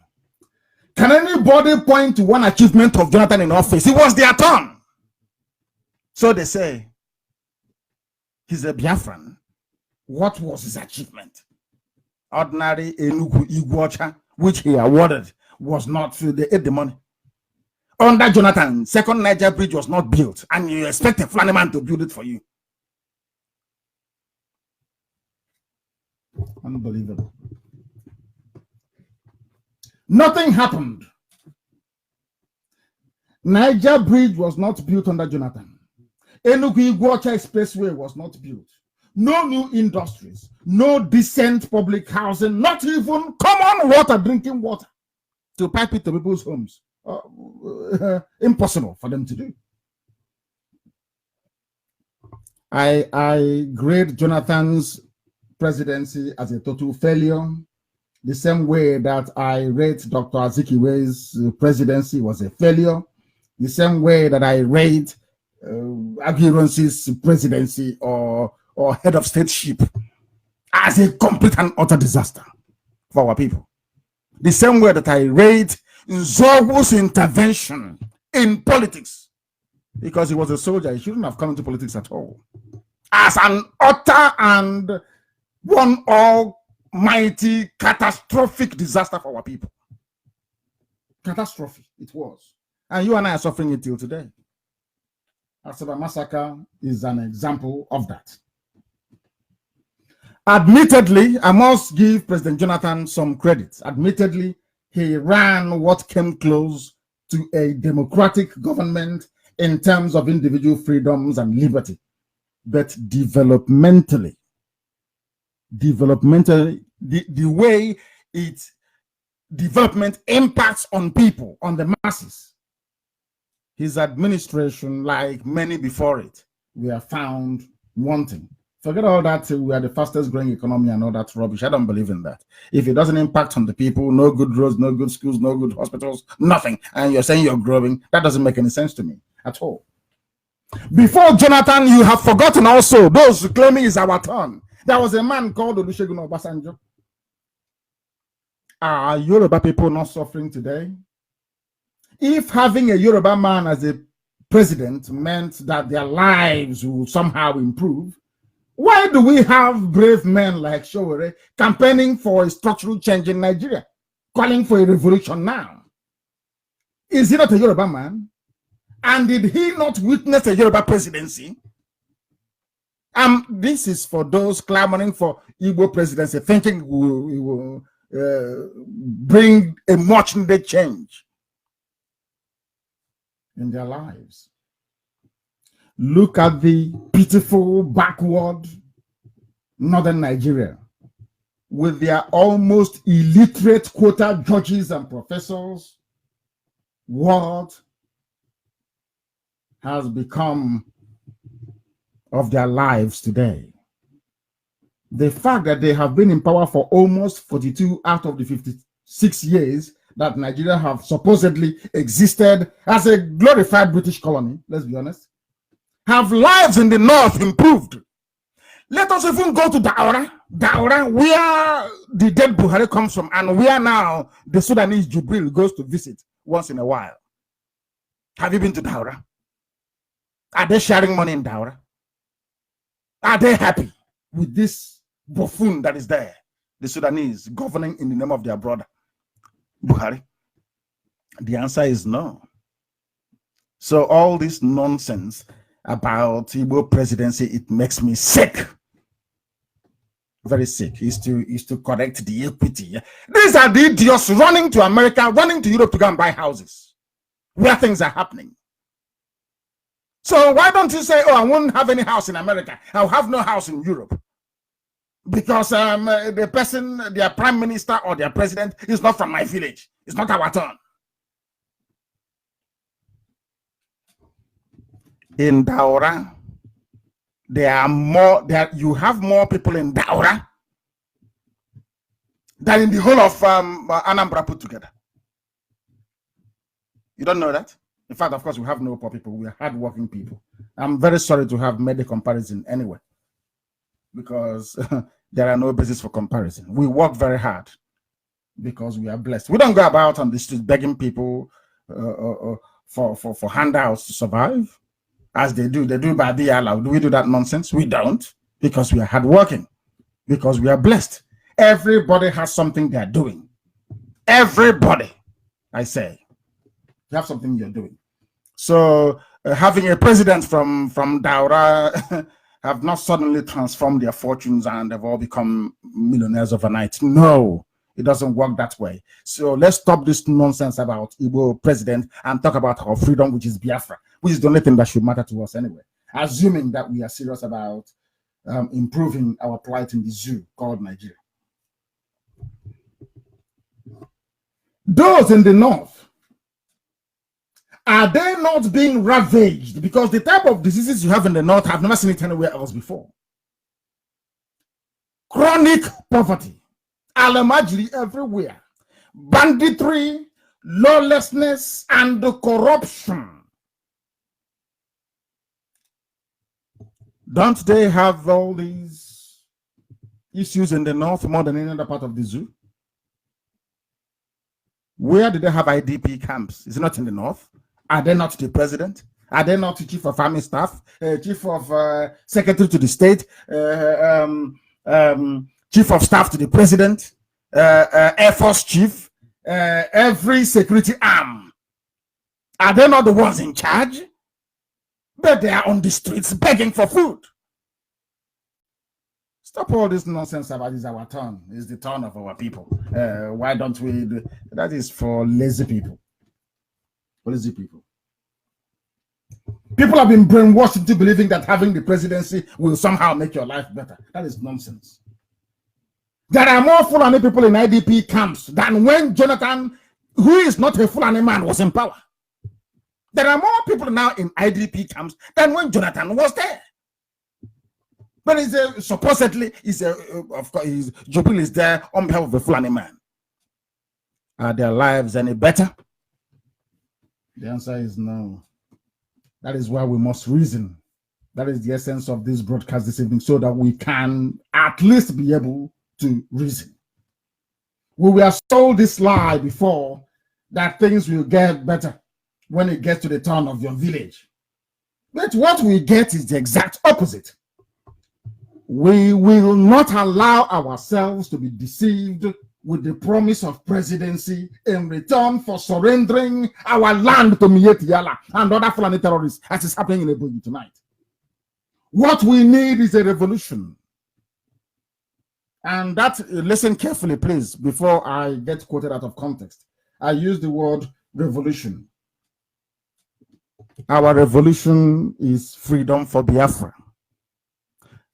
Can anybody point to one achievement of Jonathan in office? It was their turn. So they say, he's a Biafran. What was his achievement? Ordinary Enugu Igwocha, which he awarded, was not, they ate the money. Under Jonathan, second Niger bridge was not built, and you expect a Fulani man to build it for you. Unbelievable. Nothing happened. Niger bridge was not built under Jonathan. Enugu Igwocha Expressway was not built. No new industries, no decent public housing, not even common water, drinking water to pipe it to people's homes. Impossible for them to do. I grade Jonathan's presidency as a total failure, the same way that I rate Dr. Azikiwe's presidency was a failure, the same way that I rate Aguirre's presidency or head of stateship as a complete and utter disaster for our people. The same way that I rate Nzogbu's intervention in politics, because he was a soldier, he shouldn't have come into politics at all, as an utter and one almighty catastrophic disaster for our people. Catastrophe it was. And you and I are suffering it till today. Asaba massacre is an example of that. Admittedly, I must give President Jonathan some credit. Admittedly, he ran what came close to a democratic government in terms of individual freedoms and liberty. But developmentally, the way development impacts on people, on the masses, his administration, like many before it, we are found wanting. Forget all that we are the fastest growing economy and all that rubbish. I don't believe in that. If it doesn't impact on the people, no good roads, no good schools, no good hospitals, nothing, and you're saying you're growing, that doesn't make any sense to me at all. Before Jonathan, you have forgotten also those claiming it's our turn. There was a man called Olusegun Obasanjo. Are Yoruba people not suffering today? If having a Yoruba man as a president meant that their lives will somehow improve, why do we have brave men like Showore campaigning for a structural change in Nigeria, calling for a revolution now? Is he not a Yoruba man? And did he not witness a Yoruba presidency? This is for those clamoring for Igbo presidency, thinking we will bring a much needed change in their lives. Look at the pitiful, backward northern Nigeria with their almost illiterate quota judges and professors. What has become of their lives today? The fact that they have been in power for almost 42 out of the 56 years that Nigeria have supposedly existed as a glorified British colony, let's be honest, have lives in the north improved? Let us even go to Daura, where the dead Buhari comes from, and where now the Sudanese Jubril goes to visit once in a while. Have you been to Daura? Are they sharing money in Daura? Are they happy with this buffoon that is there, the Sudanese, governing in the name of their brother, Buhari? The answer is no. So all this nonsense about Igbo presidency, it makes me sick. Very sick. Is to correct the equity. These are the idiots running to America, running to Europe to go and buy houses where things are happening. So why don't you say, oh, I won't have any house in America, I'll have no house in Europe? Because the person, their prime minister or their president is not from my village. It's not our turn. In Daura, you have more people in Daura than in the whole of Anambra put together. You don't know that? In fact, of course, we have no poor people. We are hardworking people. I'm very sorry to have made a comparison anyway, because there are no basis for comparison. We work very hard because we are blessed. We don't go about on the street begging people for handouts to survive, as they do. They do by the Allah. Do we do that nonsense? We don't, because we are hardworking, because we are blessed. Everybody has something they are doing. Everybody, I say, you have something you're doing. So having a president from Daura have not suddenly transformed their fortunes and they've all become millionaires overnight. No, it doesn't work that way. So let's stop this nonsense about Igbo president and talk about our freedom, which is Biafra, which is the only thing that should matter to us anyway, assuming that we are serious about improving our plight in the zoo called Nigeria. Those in the north, are they not being ravaged? Because the type of diseases you have in the north, I've never seen it anywhere else before. Chronic poverty, alamajiri everywhere, banditry, lawlessness, and corruption. Don't they have all these issues in the north more than any other part of the zoo? Where do they have IDP camps? Is it not in the north? Are they not the president? Are they not the chief of army staff, chief of secretary to the state, chief of staff to the president, air force chief, every security arm? Are they not the ones in charge? But they are on the streets begging for food. Stop all this nonsense about it's our turn. It's the turn of our people. Why don't we do that? Is for lazy people. Lazy people. People have been brainwashed into believing that having the presidency will somehow make your life better. That is nonsense. There are more Fulani people in IDP camps than when Jonathan, who is not a Fulani man, was in power. There are more people now in IDP camps than when Jonathan was there. But supposedly, of course, Jubil is there on behalf of the Fulani man. Are their lives any better? The answer is no. That is why we must reason. That is the essence of this broadcast this evening, so that we can at least be able to reason. We were sold this lie before that things will get better when it gets to the turn of your village. But what we get is the exact opposite. We will not allow ourselves to be deceived with the promise of presidency in return for surrendering our land to Mieti Yala and other Fulani terrorists, as is happening in Eboyi tonight. What we need is a revolution. And that, listen carefully, please, before I get quoted out of context. I use the word revolution. Our revolution is freedom for Biafra.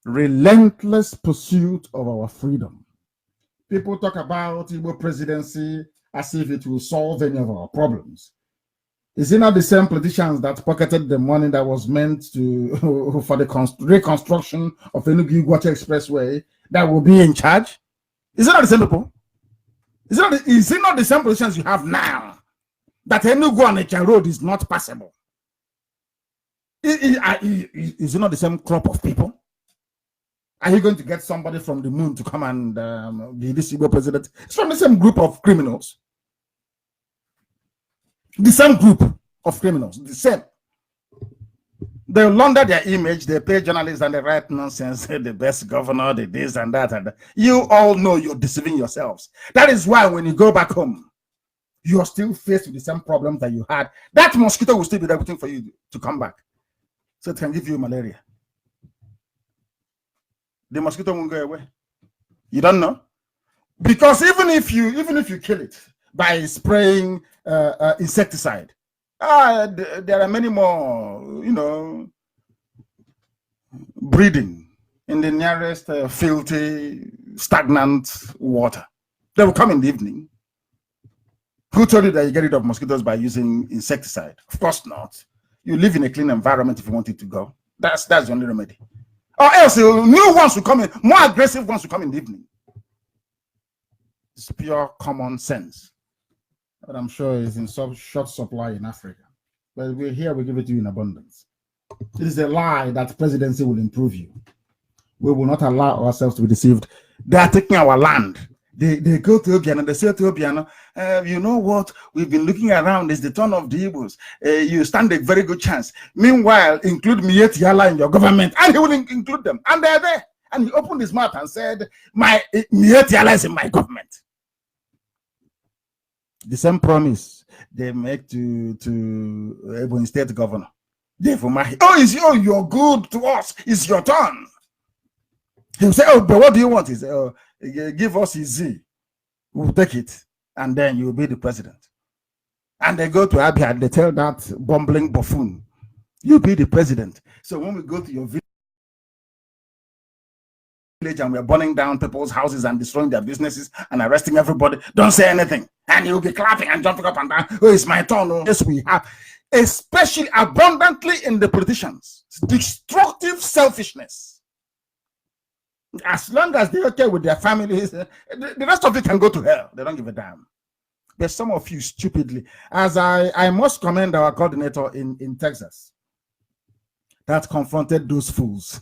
Relentless pursuit of our freedom. People talk about Igbo presidency as if it will solve any of our problems. Is it not the same politicians that pocketed the money that was meant to for the reconstruction of the Enugu-Iguacha Expressway that will be in charge? Is it not the same people? Is it not the same politicians you have now that Enugu-Onitsha road is not passable? Is it not the same crop of people? Are you going to get somebody from the moon to come and be this Igbo president? It's from the same group of criminals. The same group of criminals, the same. They launder their image, they pay journalists and they write nonsense, the best governor, the this and that. And that. You all know you're deceiving yourselves. That is why when you go back home, you're still faced with the same problems that you had. That mosquito will still be there waiting for you to come back. So it can give you malaria. The mosquito won't go away. You don't know? Because even if you kill it by spraying insecticide, there are many more, you know, breeding in the nearest filthy, stagnant water. They will come in the evening. Who told you that you get rid of mosquitoes by using insecticide? Of course not. You live in a clean environment if you want it to go. That's the only remedy. Or else new ones will come in, more aggressive ones will come in the evening. It's pure common sense. But I'm sure it's in short supply in Africa. But we're here, we give it to you in abundance. It is a lie that presidency will improve you. We will not allow ourselves to be deceived. They are taking our land. They go to Obiano, they say to Obiano, you know what, we've been looking around, it's the turn of the Igbos. You stand a very good chance. Meanwhile, include Miet Yala in your government. And he will include them. And they're there. And he opened his mouth and said, Miet Yala is in my government. The same promise they make to Ebony State Governor. You're good to us. It's your turn. He'll say, oh, but what do you want? He say, oh, give us his Z. We'll take it. And then you'll be the president. And they go to Abia and they tell that bumbling buffoon, you'll be the president. So when we go to your village and we're burning down people's houses and destroying their businesses and arresting everybody, don't say anything. And you'll be clapping and jumping up and down. Oh, it's my turn. Oh, yes, we have. Especially abundantly in the politicians. Destructive selfishness. As long as they're okay with their families, the rest of it can go to hell. They don't give a damn. There's some of you stupidly. As I must commend our coordinator in Texas that confronted those fools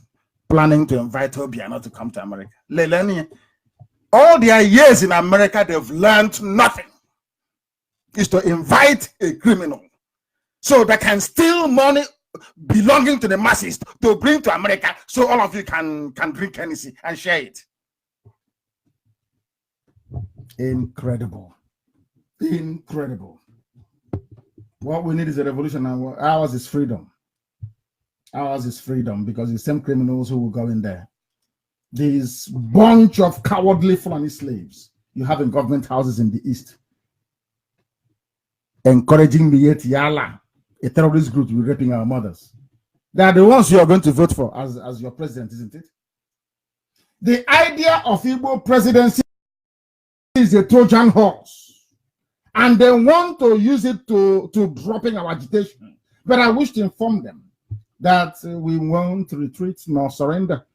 planning to invite Obiano to come to America. All their years in America, they've learned nothing. Is to invite a criminal so they can steal money belonging to the masses to bring to America so all of you can drink Hennessy and share it. Incredible. Incredible. What we need is a revolution, and ours is freedom. Ours is freedom, because the same criminals who will go in there, these bunch of cowardly Fulani slaves you have in government houses in the east, encouraging Miet Yala, a terrorist group, to be raping our mothers. They are the ones you are going to vote for as your president, isn't it? The idea of Igbo presidency is a Trojan horse, and they want to use it to dropping our agitation. But I wish to inform them that we won't retreat nor surrender.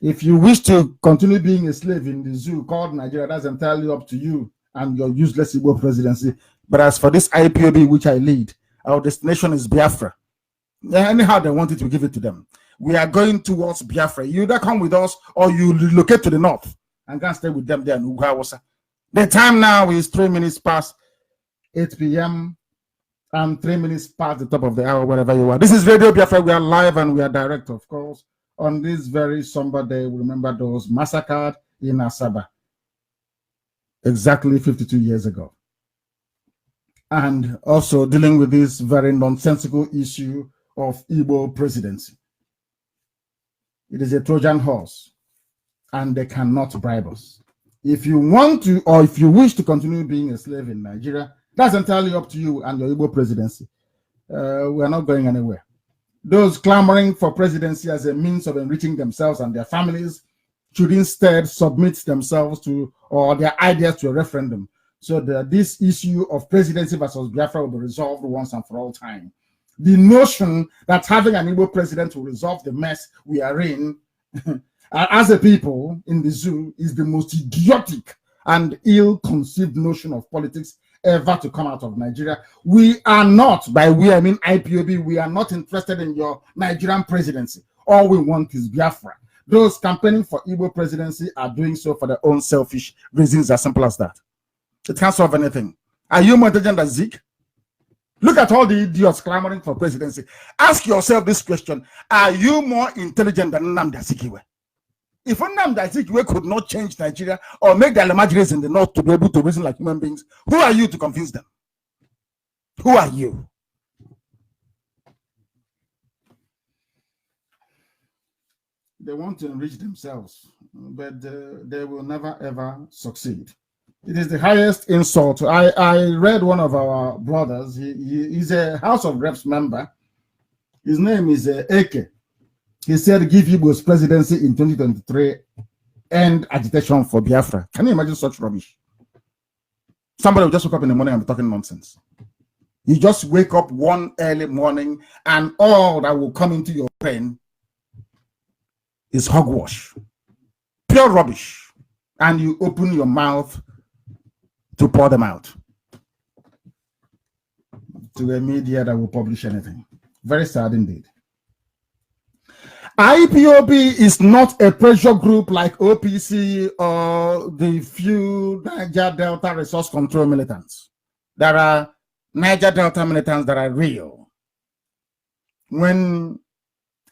If you wish to continue being a slave in the zoo called Nigeria, that's entirely up to you and your useless Igbo presidency. But as for this IPOB which I lead, our destination is Biafra. Anyhow they want it, we give it to them. We are going towards Biafra. You either come with us or you relocate to the north and can stay with them there in Ugawasa. The time now is 3 minutes past 8 p.m. and 3 minutes past the top of the hour, wherever you are. This is Radio Biafra. We are live and we are direct, of course. On this very somber day, we remember those massacred in Asaba exactly 52 years ago. And also dealing with this very nonsensical issue of Igbo presidency. It is a Trojan horse, and they cannot bribe us. If you want to, or if you wish to continue being a slave in Nigeria, that's entirely up to you and your Igbo presidency. We are not going anywhere. Those clamoring for presidency as a means of enriching themselves and their families should instead submit themselves to, or their ideas to, a referendum, so that this issue of presidency versus Biafra will be resolved once and for all time. The notion that having an Igbo president will resolve the mess we are in as a people in the zoo is the most idiotic and ill-conceived notion of politics ever to come out of Nigeria. We are not, by we I mean IPOB, we are not interested in your Nigerian presidency. All we want is Biafra. Those campaigning for Igbo presidency are doing so for their own selfish reasons, as simple as that. It can't solve anything. Are you more intelligent than Zeke? Look at all the idiots clamoring for presidency. Ask yourself this question. Are you more intelligent than Nnamdi Azikiwe? If Nnamdi Azikiwe could not change Nigeria or make the Alamajiris in the north to be able to reason like human beings, who are you to convince them? Who are you? They want to enrich themselves, but they will never ever succeed. It is the highest insult. I read one of our brothers. He's a House of Reps member. His name is Eke. He said, give Igbo's presidency in 2023, end agitation for Biafra. Can you imagine such rubbish? Somebody will just wake up in the morning and be talking nonsense. You just wake up one early morning and all that will come into your brain is hogwash, pure rubbish. And you open your mouth to pour them out to a media that will publish anything. Very sad indeed. IPOB is not a pressure group like OPC or the few Niger Delta resource control militants. There are Niger Delta militants that are real. When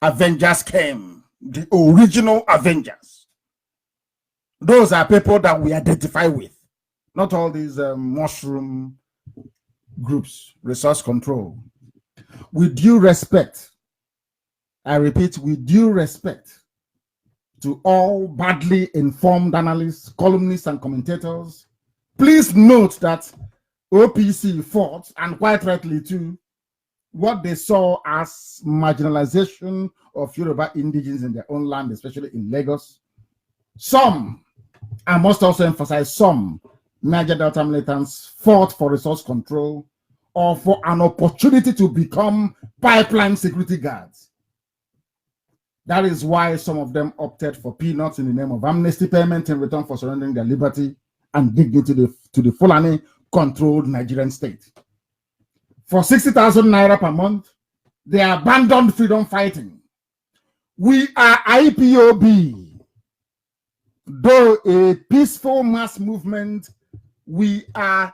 Avengers came, the original Avengers, those are people that we identify with. Not all these mushroom groups, resource control. With due respect, I repeat, with due respect to all badly informed analysts, columnists, and commentators, please note that OPC fought, and quite rightly too, what they saw as marginalization of Yoruba indigenes in their own land, especially in Lagos. Some, I must also emphasize, some Niger Delta militants fought for resource control or for an opportunity to become pipeline security guards. That is why some of them opted for peanuts in the name of amnesty payment in return for surrendering their liberty and dignity to the Fulani controlled Nigerian state. For 60,000 naira per month, they abandoned freedom fighting. We are IPOB. Though a peaceful mass movement, we are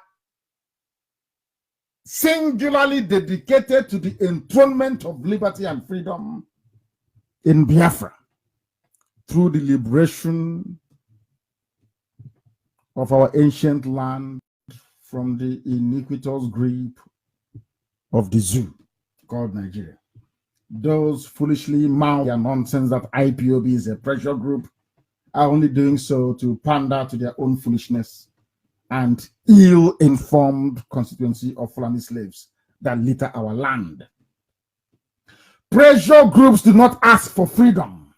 singularly dedicated to the enthronement of liberty and freedom in Biafra through the liberation of our ancient land from the iniquitous grip of the zoo called Nigeria. Those foolishly mouth their nonsense that IPOB is a pressure group are only doing so to pander to their own foolishness and ill-informed constituency of Fulani slaves that litter our land. Pressure groups do not ask for freedom,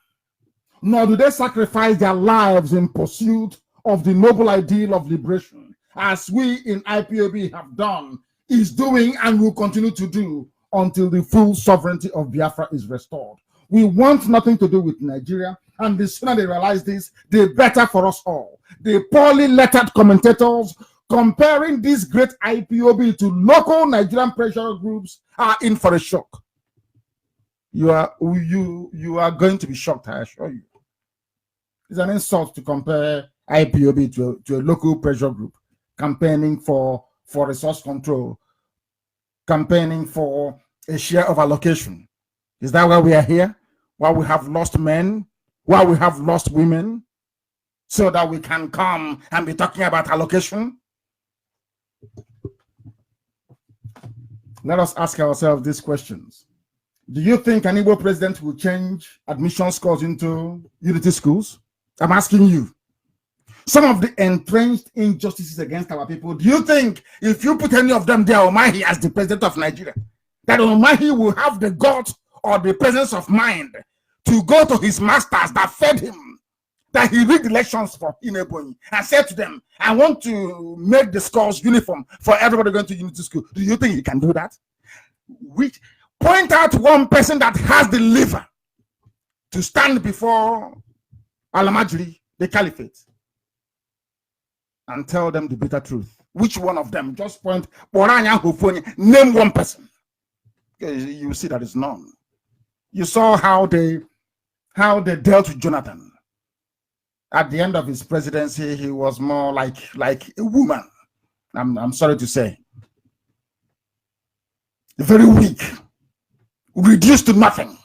nor do they sacrifice their lives in pursuit of the noble ideal of liberation, as we in IPOB have done, is doing, and will continue to do until the full sovereignty of Biafra is restored. We want nothing to do with Nigeria, and the sooner they realize this, the better for us all. The poorly lettered commentators comparing this great IPOB to local Nigerian pressure groups are in for a shock. You are going to be shocked, I assure you. It's an insult to compare IPOB to a local pressure group campaigning for resource control, campaigning for a share of allocation. Is that why we are here? Why we have lost men? Why we have lost women? So that we can come and be talking about allocation? Let us ask ourselves these questions. Do you think an Igbo president will change admission scores into unity schools? I'm asking you. Some of the entrenched injustices against our people, do you think if you put any of them there, Omahi as the president of Nigeria, that Omahi will have the guts or the presence of mind to go to his masters that fed him, that he rigged elections for Inebonyi and said to them, I want to make the scores uniform for everybody going to unity school? Do you think he can do that? Point out one person that has the liver to stand before Alamajiri, the caliphate, and tell them the bitter truth. Which one of them? Just point, name one person. You see that it's none. You saw how they dealt with Jonathan. At the end of his presidency, he was more like a woman. I'm sorry to say. very weak, reduced to nothing.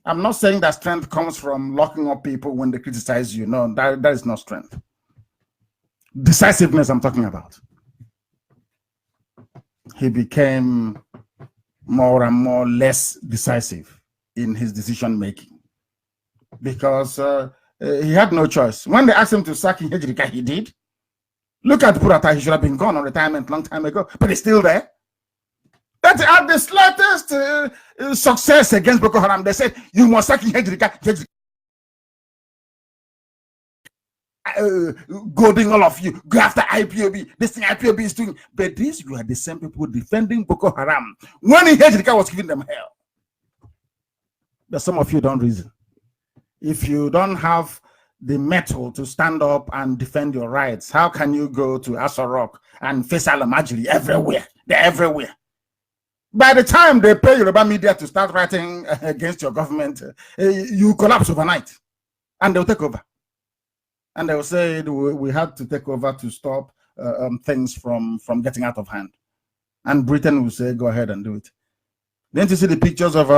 I'm not saying that strength comes from locking up people when they criticize you. No, that is not strength. Decisiveness I'm talking about. He became more and more less decisive in his decision making because he had no choice. When they asked him to sack Hejrika, he did. Look at Purata, he should have been gone on retirement long time ago, but he's still there. That at the slightest success against Boko Haram, they said, you must sack Hejrika. Goading all of you, go after IPOB. This thing IPOB is doing. But these you are the same people defending Boko Haram when Hejrika was giving them hell. But some of you don't reason. If you don't have the mettle to stand up and defend your rights, how can you go to Asarok and face Alamajiri everywhere? They're everywhere. By the time they pay Yoruba media to start writing against your government, you collapse overnight and they'll take over. And they will say we had to take over to stop things from getting out of hand. And Britain will say, go ahead and do it. Then you see the pictures of,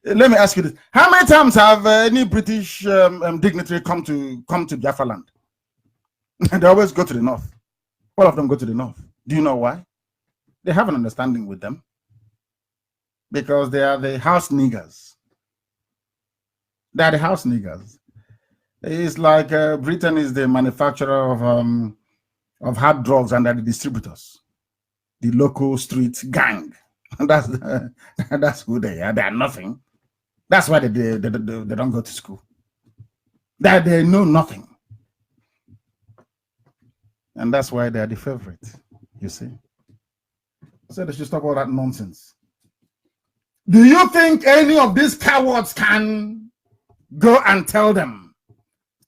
let me ask you this. How many times have any British dignitary come to Biafra land? They always go to the north. All of them go to the north. Do you know why? They have an understanding with them. Because they are the house niggers. They are the house niggers. It's like Britain is the manufacturer of hard drugs and they're the distributors, the local street gang. That's who they are. They are nothing. That's why they don't go to school. They know nothing, and that's why they are the favorite. You see. So they should stop all that nonsense. Do you think any of these cowards can go and tell them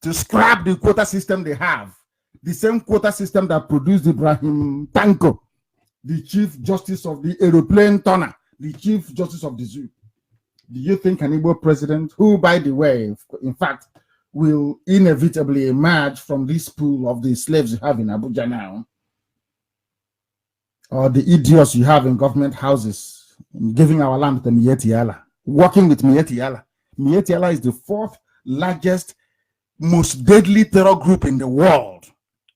to scrap the quota system they have, the same quota system that produced Ibrahim Tanko, the Chief Justice of the Aeroplane Turner, the Chief Justice of the Zoo? Do you think an Igbo president, who, by the way, in fact, will inevitably emerge from this pool of the slaves you have in Abuja now, or the idiots you have in government houses, giving our land to Mieti Allah, working with Mieti Allah? Mieti Allah is the fourth largest, most deadly terror group in the world.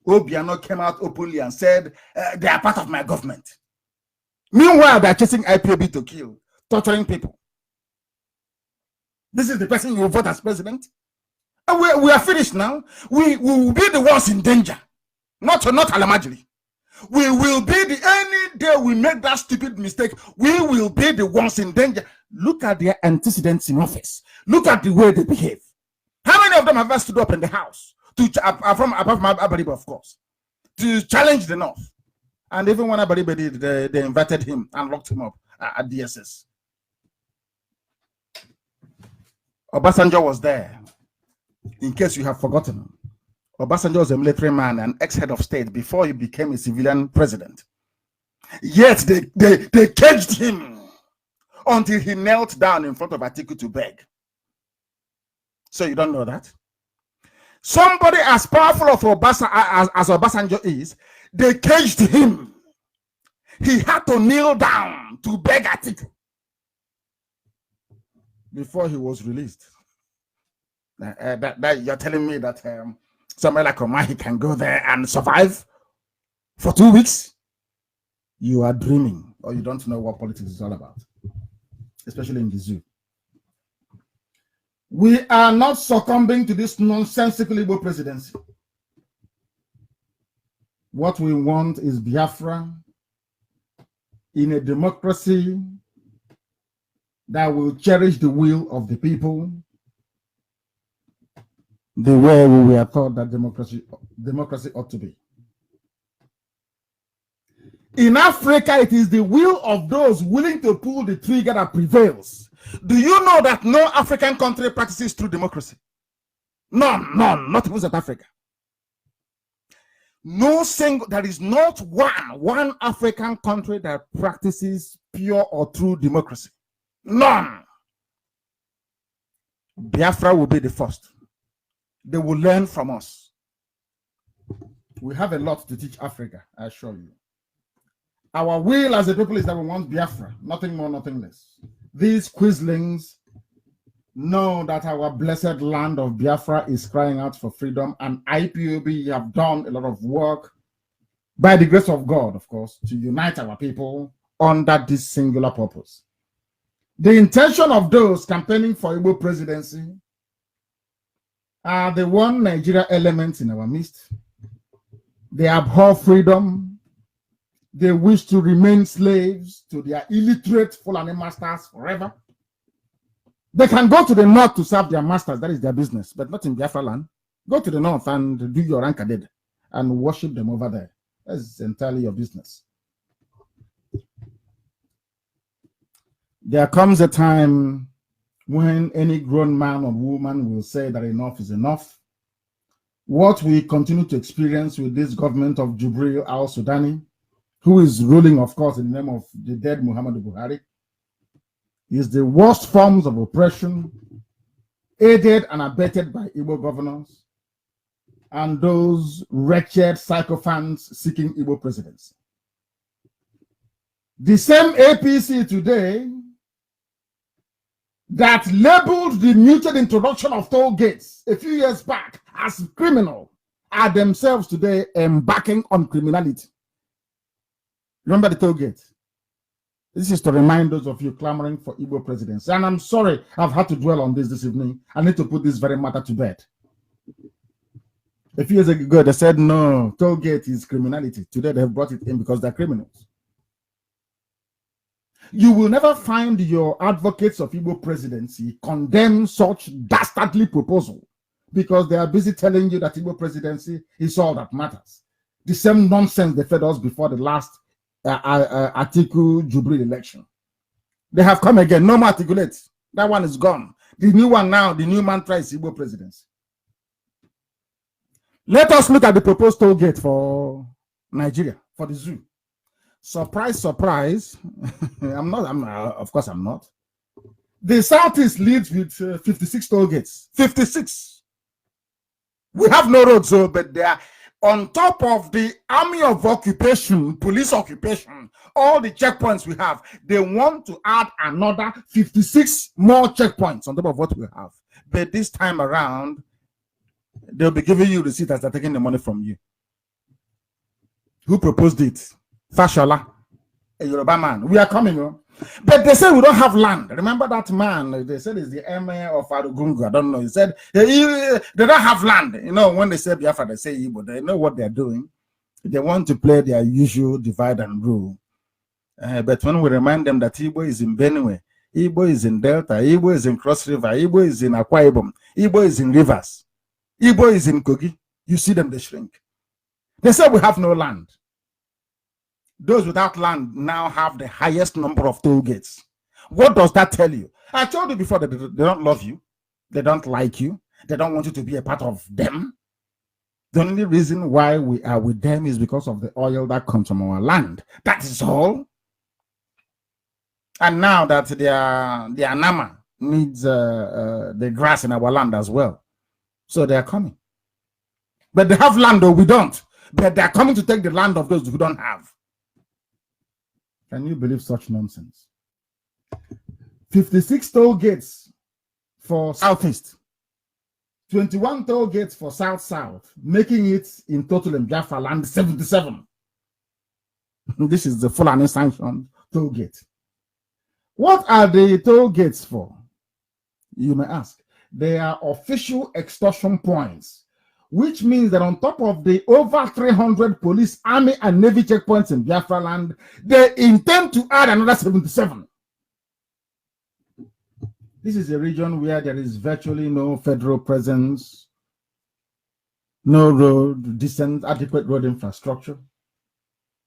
Obiano came out openly and said, they are part of my government. Meanwhile, they're chasing IPOB to kill, torturing people. This is the person you will vote as president? And we are finished now. We will be the ones in danger. Not Alamajiri. We will be any day we make that stupid mistake, we will be the ones in danger. Look at their antecedents in office. Look at the way they behave. How many of them have stood up in the house to from above Abariba, of course, to challenge the North? And even when Abariba did, they invited him and locked him up at DSS. Obasanjo was there, in case you have forgotten. Obasanjo was a military man and ex-head of state before he became a civilian president. Yet they caged him until he knelt down in front of Atiku to beg. So you don't know that? Somebody as powerful as Obasanjo is, they caged him. He had to kneel down to beg Atiku before he was released. That you're telling me that somebody like Omahi can go there and survive for 2 weeks? You are dreaming, or you don't know what politics is all about, especially in the zoo. We are not succumbing to this nonsensical Igbo presidency. What we want is Biafra in a democracy that will cherish the will of the people the way we were taught that democracy ought to be. In Africa, it is the will of those willing to pull the trigger that prevails. Do you know that no African country practices true democracy? None, not even South Africa. No single, there is not one African country that practices pure or true democracy. None. Biafra will be the first. They will learn from us. We have a lot to teach Africa, I assure you. Our will as a people is that we want Biafra, nothing more, nothing less. These quislings know that our blessed land of Biafra is crying out for freedom, and IPOB have done a lot of work, by the grace of God, of course, to unite our people under this singular purpose. The intention of those campaigning for Igbo presidency are the one Nigeria element in our midst. They abhor freedom. They wish to remain slaves to their illiterate Fulani masters forever. They can go to the north to serve their masters, that is their business, but not in Biafra land. Go to the north and do your rankaded and worship them over there. That's entirely your business. There comes a time when any grown man or woman will say that enough is enough. What we continue to experience with this government of Jubril al-Sudani, who is ruling, of course, in the name of the dead Muhammadu Buhari, is the worst forms of oppression, aided and abetted by Igbo governors and those wretched sycophants seeking Igbo presidency. The same APC today that labeled the muted introduction of toll gates a few years back as criminal are themselves today embarking on criminality. Remember the toll gate? This is to remind those of you clamoring for Igbo presidency. And I'm sorry I've had to dwell on this evening. I need to put this very matter to bed. A few years ago, they said, no, toll gate is criminality. Today, they have brought it in because they're criminals. You will never find your advocates of Igbo presidency condemn such dastardly proposal because they are busy telling you that Igbo presidency is all that matters. The same nonsense they fed us before the last Atiku Jubril election. They have come again. No more articulate. That one is gone. The new one now, the new mantra is Igbo presidency. Let us look at the proposed toll gate for Nigeria, for the zoo. Surprise, surprise. Of course I'm not. The Southeast leads with 56 toll gates. 56. We have no roads, so, but they are on top of the army of occupation, police occupation, all the checkpoints we have. They want to add another 56 more checkpoints on top of what we have. But this time around, they'll be giving you receipts as they're taking the money from you. Who proposed it? Fashola, a Yoruba man. We are coming, but they say we don't have land. Remember that man? They said he's the emir of Arugungu. I don't know. He said they don't have land. You know, when they say Biafra, they say Igbo. They know what they're doing. They want to play their usual divide and rule. But when we remind them that Igbo is in Benue, Igbo is in Delta, Igbo is in Cross River, Igbo is in Akwa Ibom, Igbo is in Rivers, Igbo is in Kogi, you see them, they shrink. They say we have no land. Those without land now have the highest number of toll gates. What does that tell you? I told you before that they don't love you. They don't like you. They don't want you to be a part of them. The only reason why we are with them is because of the oil that comes from our land. That is all. And now that their Nama needs the grass in our land as well. So they are coming. But they have land, though we don't. But they are coming to take the land of those who don't have. Can you believe such nonsense? 56 toll gates for Southeast, 21 toll gates for South-South, making it in total in Biafra land 77. This is the Fulani sanctioned toll gate. What are the toll gates for? You may ask. They are official extortion points, which means that on top of the over 300 police, army, and navy checkpoints in Biafra land, they intend to add another 77. This is a region where there is virtually no federal presence, no road, decent, adequate road infrastructure.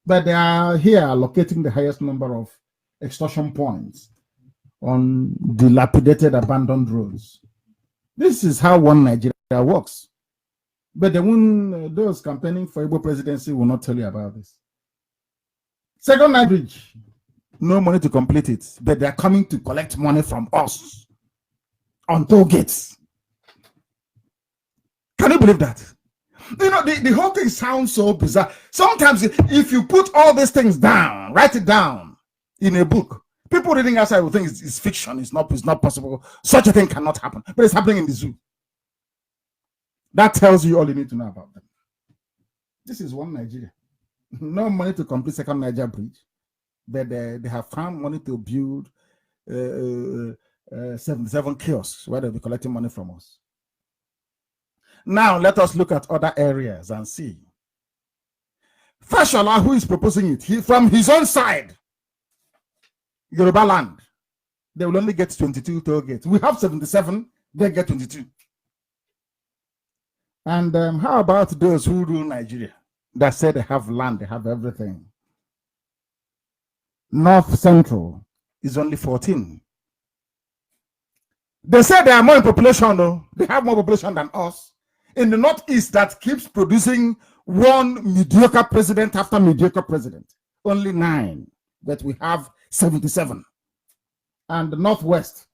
But they are here allocating the highest number of extortion points on dilapidated, abandoned roads. This is how one Nigeria works. But those campaigning for Igbo presidency will not tell you about this. Second Niger Bridge, no money to complete it, but they are coming to collect money from us on toll gates. Can you believe that? You know, the whole thing sounds so bizarre. Sometimes if you put all these things down, write it down in a book, people reading outside will think it's fiction. It's not possible. Such a thing cannot happen. But it's happening in the zoo. That tells you all you need to know about them. This is one Nigeria. No money to complete second Niger bridge. But they have found money to build 77 kiosks where they'll be collecting money from us. Now, let us look at other areas and see. Fashola, who is proposing it, from his own side, Yoruba land, they will only get 22 toll gates. We have 77, they get 22. And how about those who rule Nigeria that say they have land, they have everything? North Central is only 14. They say they are more in population, though. They have more population than us. In the Northeast, that keeps producing one mediocre president after mediocre president. Only 9, but we have 77. And the Northwest,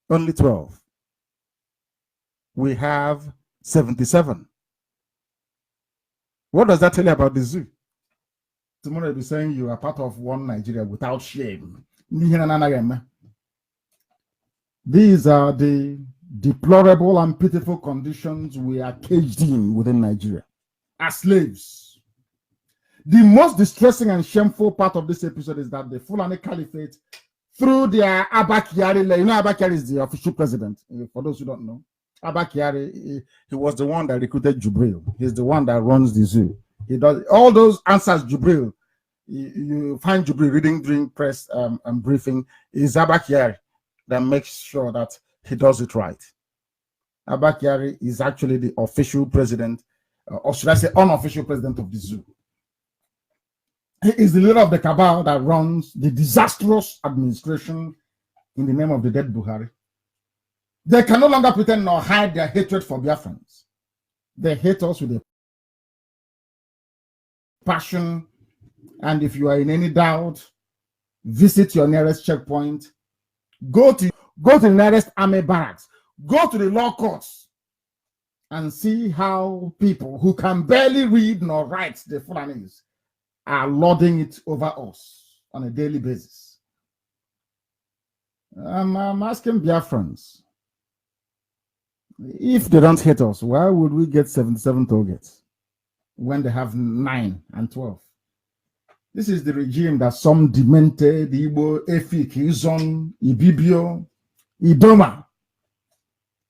only 12. We have 77. What does that tell you about the zoo? Tomorrow you'll be saying you are part of one Nigeria without shame. These are the deplorable and pitiful conditions we are caged in within Nigeria as slaves. The most distressing and shameful part of this episode is that the Fulani Caliphate, through their Abba Kyari, you know Abba Kyari is the official president, for those who don't know. Abba Kyari, he was the one that recruited Jubril. He's the one that runs the zoo. He does all those answers. Jubril, you find Jubril reading during press and briefing. Is Abba Kyari that makes sure that he does it right. Abba Kyari is actually the official president, or should I say unofficial president of the zoo. He is the leader of the cabal that runs the disastrous administration in the name of the dead Buhari. They can no longer pretend nor hide their hatred for Biafrans. They hate us with a passion, and if you are in any doubt, visit your nearest checkpoint. Go to the nearest army barracks. Go to the law courts and see how people who can barely read nor write, the Fulanis, are lording it over us on a daily basis. I'm asking Biafrans, if they don't hate us, why would we get 77 targets when they have 9 and 12? This is the regime that some demented Igbo, Efik, Izon, Ibibio, Idoma,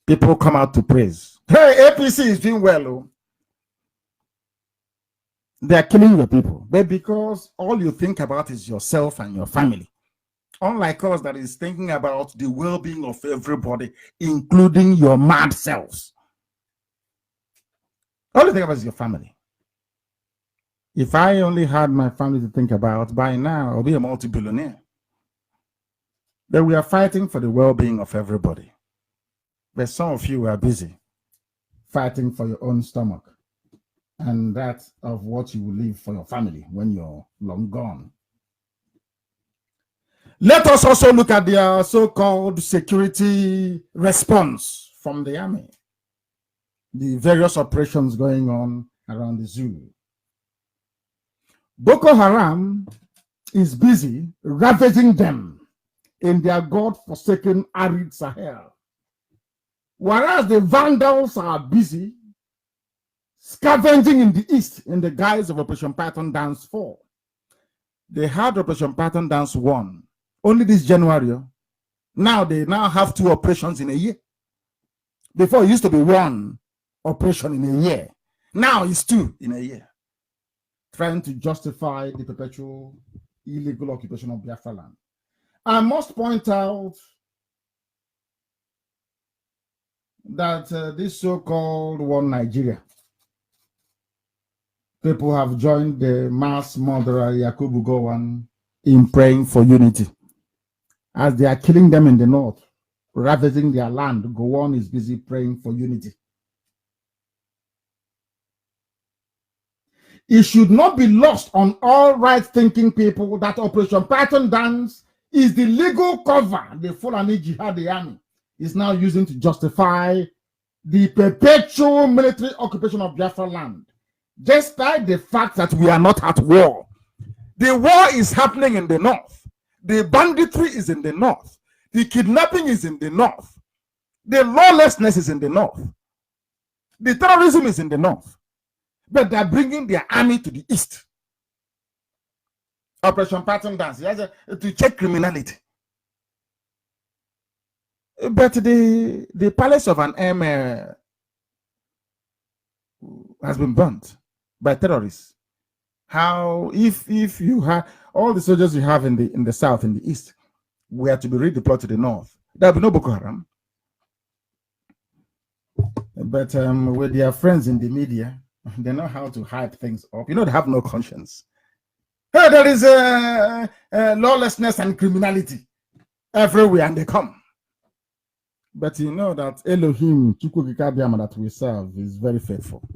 people come out to praise. Hey, APC is doing well. Oh. They are killing your people. But because all you think about is yourself and your family. Unlike us that is thinking about the well-being of everybody, including your mad selves. All you think about is your family. If I only had my family to think about, by now I'll be a multi-billionaire. But we are fighting for the well-being of everybody. But some of you are busy fighting for your own stomach and that of what you will leave for your family when you're long gone. Let us also look at their so-called security response from the army. The various operations going on around the zoo. Boko Haram is busy ravaging them in their God-forsaken arid Sahel. Whereas the Vandals are busy scavenging in the east in the guise of Operation Python Dance 4. They had Operation Python Dance 1 only this January. Now they have 2 operations in a year. Before it used to be 1 operation in a year. Now it's 2 in a year. Trying to justify the perpetual illegal occupation of Biafra land. I must point out that this so-called one Nigeria, people have joined the mass murderer Yakubu Gowon in praying for unity. As they are killing them in the north, ravaging their land, Gowon is busy praying for unity. It should not be lost on all right-thinking people that Operation Python Dance is the legal cover the Fulani Jihadi army is now using to justify the perpetual military occupation of Biafra land, despite the fact that we are not at war. The war is happening in the north. The banditry is in the north. The kidnapping is in the north. The lawlessness is in the north. The terrorism is in the north. But they're bringing their army to the east. Operation Pattern Dance, to check criminality. But the palace of an emir has been burnt by terrorists. How if you have all the soldiers you have in the south, in the east, were to be redeployed to the north, there will be no Boko Haram. But with their friends in the media, they know how to hype things up. You know, they have no conscience. Hey, there is lawlessness and criminality everywhere, and they come. But you know that Elohim, that we serve, is very faithful.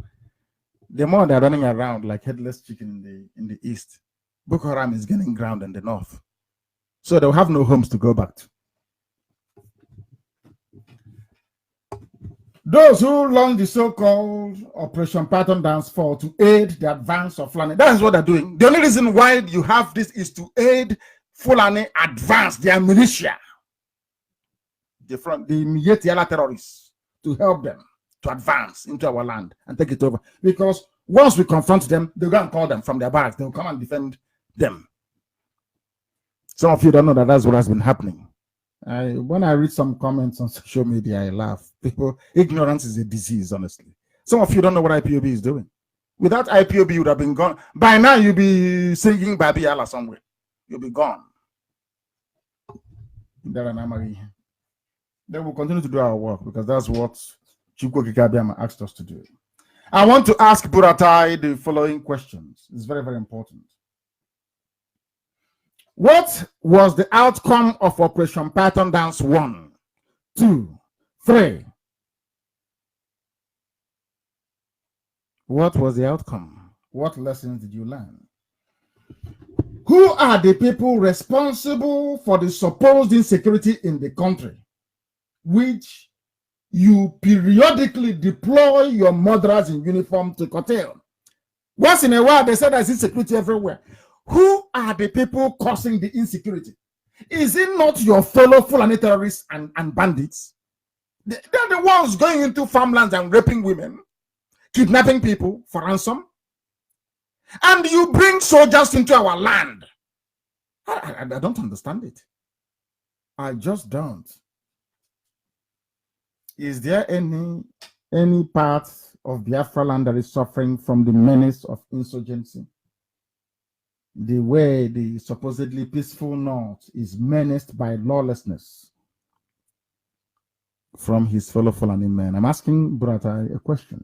The more they're running around like headless chicken in the east, Boko Haram is gaining ground in the north. So they'll have no homes to go back to. Those who launched the so-called Operation Pattern Dance Fall to aid the advance of Fulani, that is what they're doing. The only reason why you have this is to aid Fulani advance their militia, the Mietiala terrorists, to help them to advance into our land and take it over. Because once we confront them, they'll go and call them from their barracks. They'll come and defend them. Some of you don't know that that's what has been happening. When I read some comments on social media, I laugh. Ignorance is a disease, honestly. Some of you don't know what IPOB is doing. Without IPOB, you would have been gone. By now, you'll be singing Babi Allah somewhere. You'll be gone. They will continue to do our work because that's what Chukwu Kikabiama asked us to do. I want to ask Buratai the following questions. It's very, very important. What was the outcome of Operation Pattern Dance 1, 2, 3? What was the outcome? What lessons did you learn? Who are the people responsible for the supposed insecurity in the country, which you periodically deploy your murderers in uniform to curtail? Once in a while, they say there's insecurity everywhere. Who are the people causing the insecurity? Is it not your fellow Fulani terrorists and bandits? They're the ones going into farmlands and raping women, kidnapping people for ransom. And you bring soldiers into our land. I don't understand it. I just don't. Is there any part of Biafra land that is suffering from the menace of insurgency? The way the supposedly peaceful north is menaced by lawlessness from his fellow Fulani men. I'm asking Buratai a question.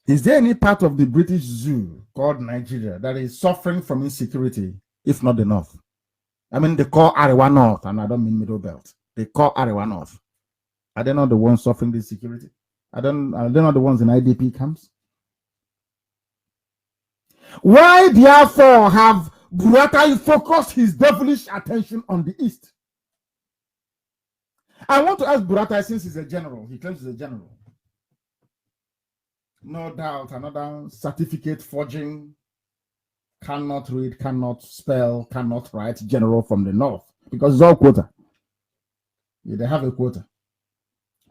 Is there any part of the British Zoo called Nigeria that is suffering from insecurity, if not the north? I mean, they call Arewa North, and I don't mean Middle Belt. They call Arewa North. Are they not the ones suffering the insecurity? Are they not the ones in IDP camps? Why, therefore, have Buratai focused his devilish attention on the east? I want to ask Buratai, since he's a general, he claims he's a general. No doubt, another certificate forging, cannot read, cannot spell, cannot write general from the north, because it's all quota. Yeah, they have a quota.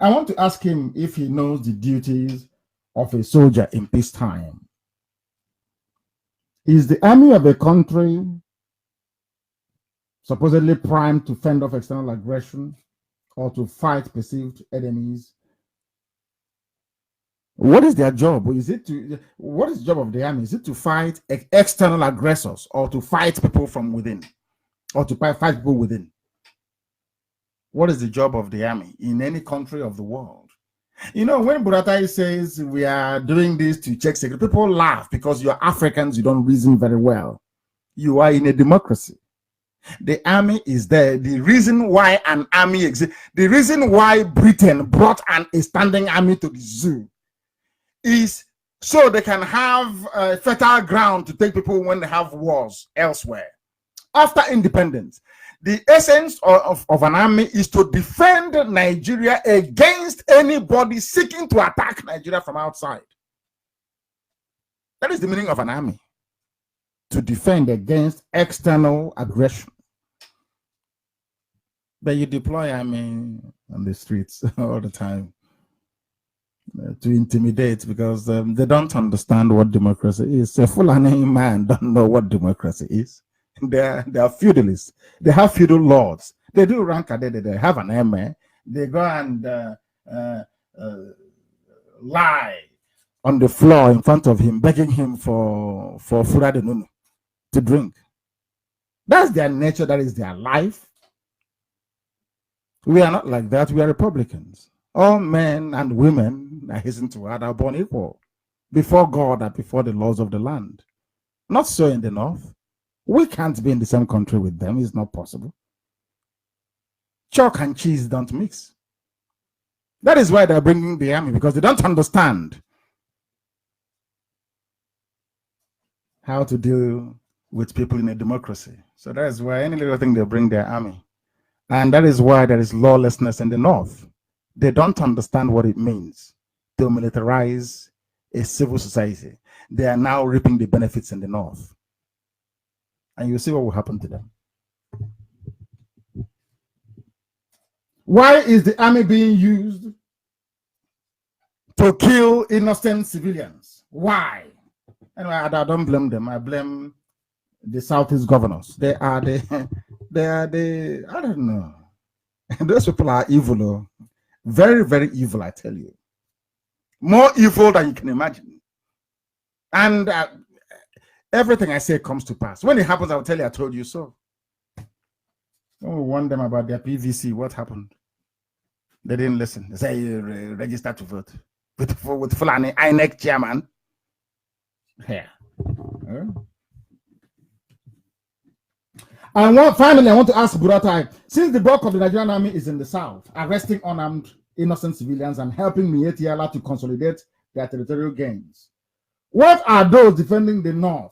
I want to ask him if he knows the duties of a soldier in peacetime. Is the army of a country supposedly primed to fend off external aggression or to fight perceived enemies? What is their job? What is the job of the army? Is it to fight external aggressors or to fight people from within or to fight people within? What is the job of the army in any country of the world? You know, when Buratai says we are doing this to check security, people laugh because you're Africans, you don't reason very well. You are in a democracy. The army is there. The reason why an army exists, the reason why Britain brought a standing army to the zoo is so they can have fertile ground to take people when they have wars elsewhere. After independence, The essence of an army is to defend Nigeria against anybody seeking to attack Nigeria from outside. That is the meaning of an army. To defend against external aggression. But you deploy army on the streets all the time to intimidate because they don't understand what democracy is. A Fulani man don't know what democracy is. They are feudalists. They have feudal lords. They do rank a day. They have an emir. They go and lie on the floor in front of him, begging him for fura de nunu to drink. That's their nature. That is their life. We are not like that. We are Republicans. All men and women, I hasten to add, are born equal before God and before the laws of the land. Not so in the North. We can't be in the same country with them. It's not possible. Chalk and cheese don't mix. That is why they're bringing the army, because they don't understand how to deal with people in a democracy. So that is why any little thing they bring their army. And that is why there is lawlessness in the North. They don't understand what it means to militarize a civil society. They are now reaping the benefits in the North. And you see what will happen to them. Why is the army being used to kill innocent civilians? Why? Anyway, I don't blame them. I blame the Southeast governors. They are the, I don't know. Those people are evil. Very, very evil, I tell you. More evil than you can imagine. And everything I say comes to pass. When it happens, I'll tell you, I told you so. When we warned them about their PVC, what happened? They didn't listen. They say, register to vote. With Fulani, INEC chairman. Yeah. And finally, I want to ask Buratai, since the bulk of the Nigerian army is in the south, arresting unarmed innocent civilians and helping Mietiala to consolidate their territorial gains, what are those defending the north?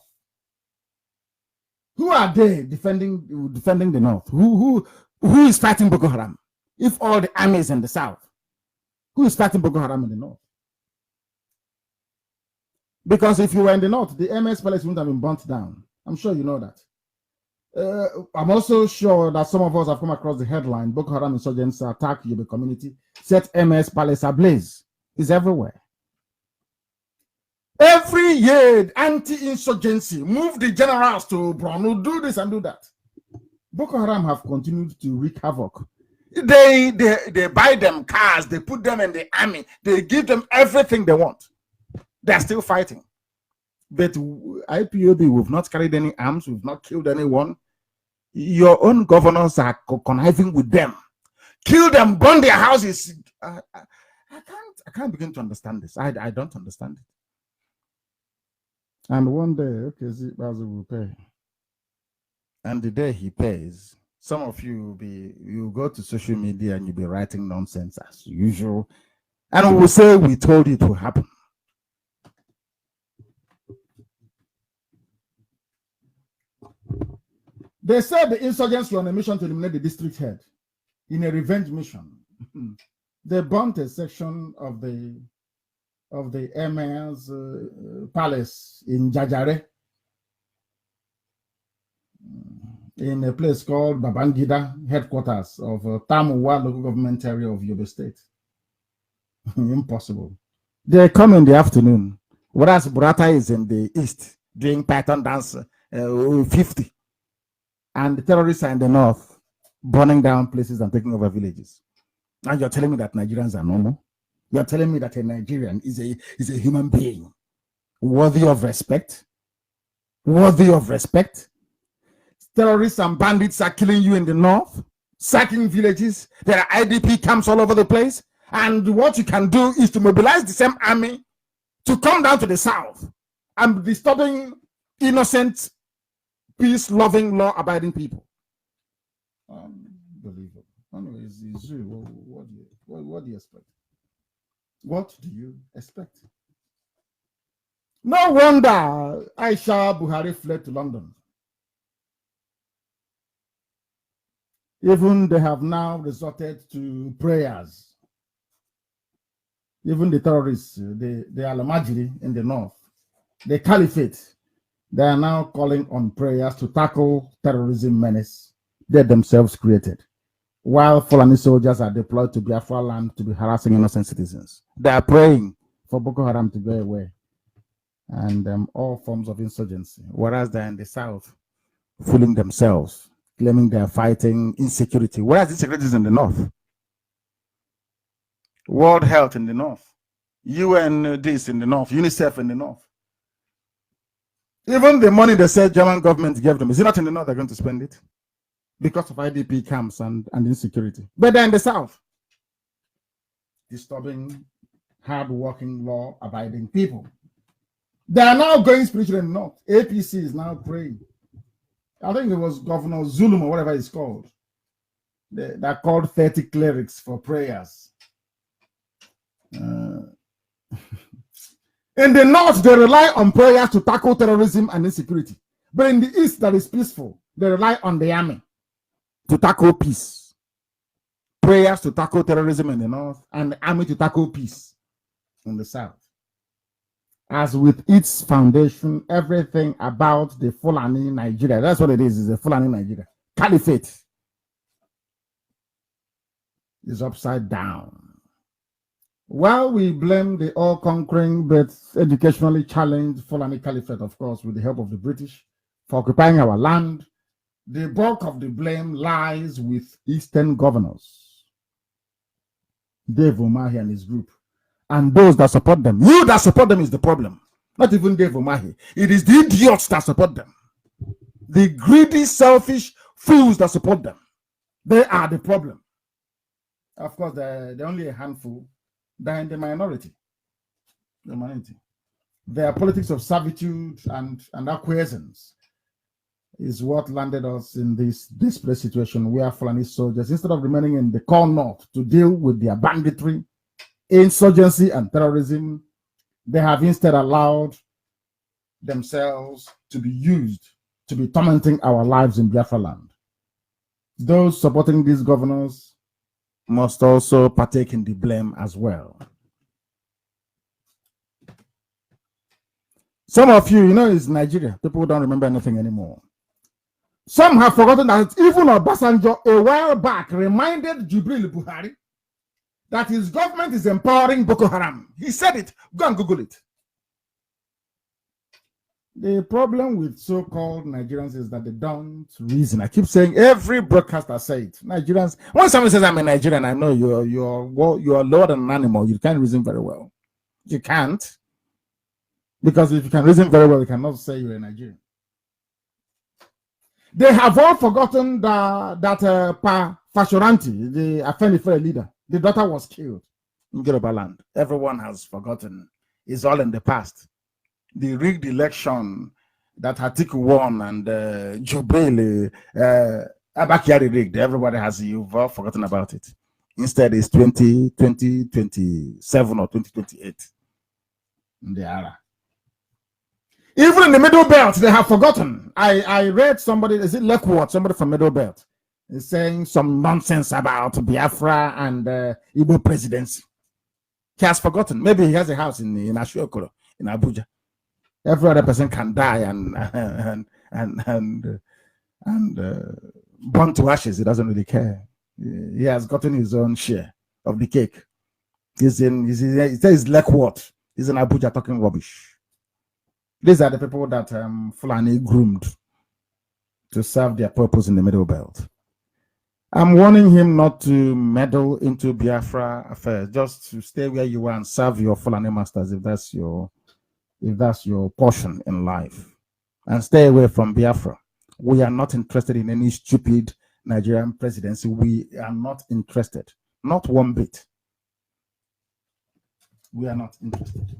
Who are they defending the north? Who is fighting Boko Haram? If all the army is in the south, who is fighting Boko Haram in the north? Because if you were in the north, the MS palace wouldn't have been burnt down. I'm sure you know that. I'm also sure that some of us have come across the headline, Boko Haram insurgents attack Yobe community, set MS palace ablaze. It's everywhere. Every year, anti-insurgency, move the generals to Borno, do this and do that. Boko Haram have continued to wreak havoc. They buy them cars, they put them in the army, they give them everything they want. They're still fighting. But IPOB, we've not carried any arms, we've not killed anyone. Your own governors are conniving with them. Kill them, burn their houses. I can't begin to understand this. I don't understand it. And one day, okay, Mazi will pay. And the day he pays, some of you will go to social media and you'll be writing nonsense as usual. And we'll say we told you it will happen. They said the insurgents were on a mission to eliminate the district head in a revenge mission. They burnt a section of the emir's palace in Jajare, in a place called Babangida, headquarters of Tamuwa local government area of Yobe State. Impossible. They come in the afternoon, whereas Burata is in the east doing Python dance 50. And the terrorists are in the north, burning down places and taking over villages. And you're telling me that Nigerians are normal? You're telling me that a Nigerian is a human being worthy of respect? Worthy of respect? Terrorists and bandits are killing you in the north, sacking villages. There are IDP camps all over the place. And what you can do is to mobilize the same army to come down to the south and be disturbing innocent, peace-loving, law-abiding people. Unbelievable. Anyways, what do you expect? What do you expect? No wonder Aisha Buhari fled to London. Even they have now resorted to prayers. Even the terrorists, the Alamajiri in the north, the caliphate, they are now calling on prayers to tackle terrorism menace they themselves created, while Fulani soldiers are deployed to Biafra land to be harassing innocent citizens. They are praying for Boko Haram to go away and all forms of insurgency, whereas they're in the south, fooling themselves, claiming they're fighting insecurity, whereas insecurity is in the north. World Health in the north, UN this in the north, UNICEF in the north. Even the money they said German government gave them, is it not in the north they're going to spend it? Because of IDP camps and insecurity. But they're in the south, disturbing, hard-working, law-abiding people. They are now going spiritual in the north. APC is now praying. I think it was Governor Zulum or whatever it's called. They called 30 clerics for prayers. In the north, they rely on prayers to tackle terrorism and insecurity. But in the east, that is peaceful, they rely on the army to tackle peace. Prayers to tackle terrorism in the north, and the army to tackle peace in the south. As with its foundation, everything about the Fulani Nigeria, that's what it is a Fulani Nigeria. Caliphate is upside down. While we blame the all-conquering but educationally challenged Fulani Caliphate, of course, with the help of the British, for occupying our land, the bulk of the blame lies with Eastern governors, Dave Umahi and his group, and those that support them. You that support them is the problem. Not even Dave Umahi. It is the idiots that support them. The greedy, selfish fools that support them. They are the problem. Of course, they're only a handful. They're in the minority. The minority. Their politics of servitude and acquiescence is what landed us in this desperate situation where Fulani soldiers, instead of remaining in the core north to deal with their banditry, insurgency, and terrorism, they have instead allowed themselves to be used to be tormenting our lives in Biafra land. Those supporting these governors must also partake in the blame as well. Some of you, you know, it's Nigeria. People don't remember anything anymore. Some have forgotten that even Obasanjo a while back reminded Jibril Buhari that his government is empowering Boko Haram. He said it. Go and Google it. The problem with so-called Nigerians is that they don't reason. I keep saying, every broadcaster say it. Nigerians, when someone says I'm a Nigerian, I know you're lower than an animal. You can't reason very well. You can't. Because if you can reason very well, you cannot say you're a Nigerian. They have all forgotten that Pa Fashoranti, the Afenifere leader, the daughter was killed in Yoruba land. Everyone has forgotten. It's all in the past. The rigged election that Atiku won and Jubril Abakiari rigged, everybody has, you've all forgotten about it. Instead, it's 2027 or 2028 in the era. Even in the Middle Belt, they have forgotten. I read somebody, is it Lekwood, somebody from Middle Belt, is saying some nonsense about Biafra and Igbo presidency. He has forgotten. Maybe he has a house in Ashiokoro, in Abuja. Every other person can die and burn to ashes. He doesn't really care. He has gotten his own share of the cake. He says Lekwood. He's in Abuja talking rubbish. These are the people that Fulani groomed to serve their purpose in the Middle Belt. I'm warning him not to meddle into Biafra affairs, just to stay where you are and serve your Fulani masters if that's your portion in life. And stay away from Biafra. We are not interested in any stupid Nigerian presidency. We are not interested. Not one bit. We are not interested.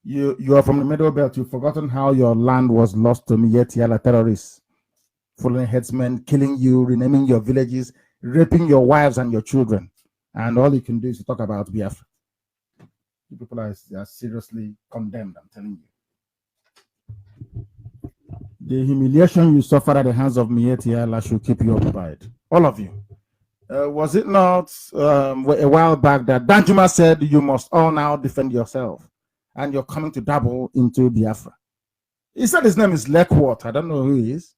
You are from the Middle Belt. You've forgotten how your land was lost to Mietiala terrorists, Fulani headsmen killing you, renaming your villages, raping your wives and your children. And all you can do is to talk about Biafra. You people are seriously condemned, I'm telling you. The humiliation you suffer at the hands of Mieti Allah should keep you occupied. All of you. Was it not a while back that Danjuma said you must all now defend yourself and you're coming to dabble into Biafra? He said his name is Lekworth. I don't know who he is.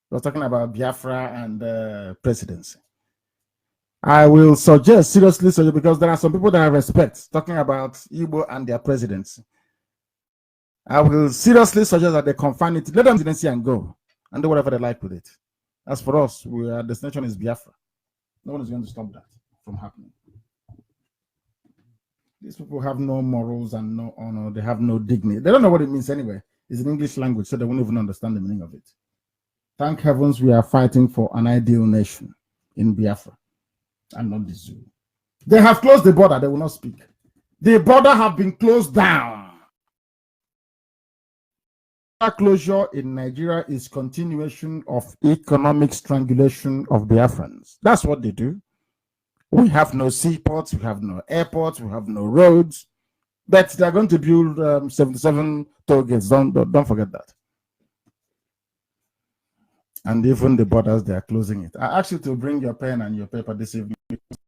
He was talking about Biafra and presidency. I will suggest, seriously, because there are some people that I respect talking about Igbo and their presidency. I will seriously suggest that they confine it, let them presidency and go and do whatever they like with it. As for us, our destination is Biafra. No one is going to stop that from happening. These people have no morals and no honor. They have no dignity. They don't know what it means anyway. It's in English language, so they won't even understand the meaning of it. Thank heavens we are fighting for an ideal nation in Biafra and not the zoo. They have closed the border. They will not speak. The border have been closed down. Closure in Nigeria is continuation of economic strangulation of Biafrans. That's what they do. We have no seaports, we have no airports, we have no roads, but they're going to build 77 toll gates. Don't forget that. And even the borders, they are closing it. I asked you to bring your pen and your paper this evening.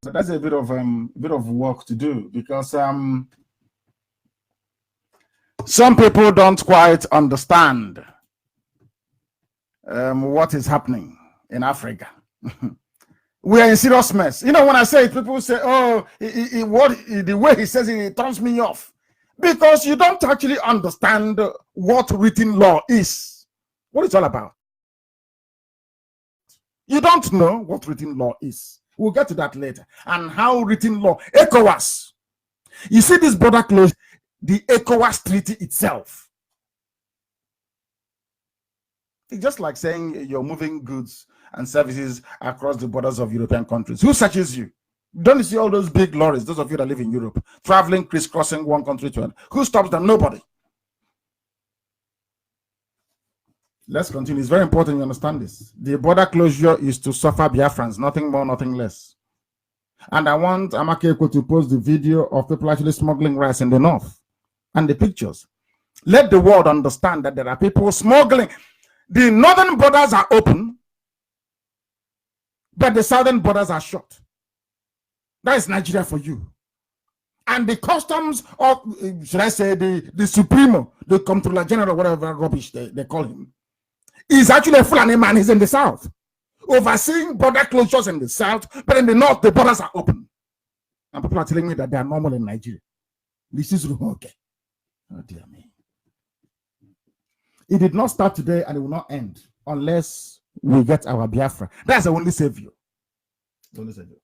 So that's a bit of work to do, because some people don't quite understand what is happening in Africa. We are in serious mess. You know, when I say it, people say, oh, the way he says it turns me off. Because you don't actually understand what written law is. What it's all about. You don't know what written law is. We'll get to that later. And how written law, ECOWAS. You see this border closure, the ECOWAS treaty itself. It's just like saying you're moving goods and services across the borders of European countries. Who searches you? Don't you see all those big lorries, those of you that live in Europe, traveling, crisscrossing one country to another? Who stops them? Nobody. Let's continue. It's very important you understand this. The border closure is to suffer Biafrans, nothing more, nothing less. And I want Amakeko to post the video of people actually smuggling rice in the north and the pictures. Let the world understand that there are people smuggling. The northern borders are open, but the southern borders are shut. That is Nigeria for you. And the customs of, should I say, the Supremo, the Comptroller General, whatever rubbish they call him, is actually a Fulani man. He's in the south, overseeing border closures in the south, but in the north, the borders are open. And people are telling me that they are normal in Nigeria. This is okay. Oh, dear me. It did not start today and it will not end unless we get our Biafra. That's the only savior. The only savior.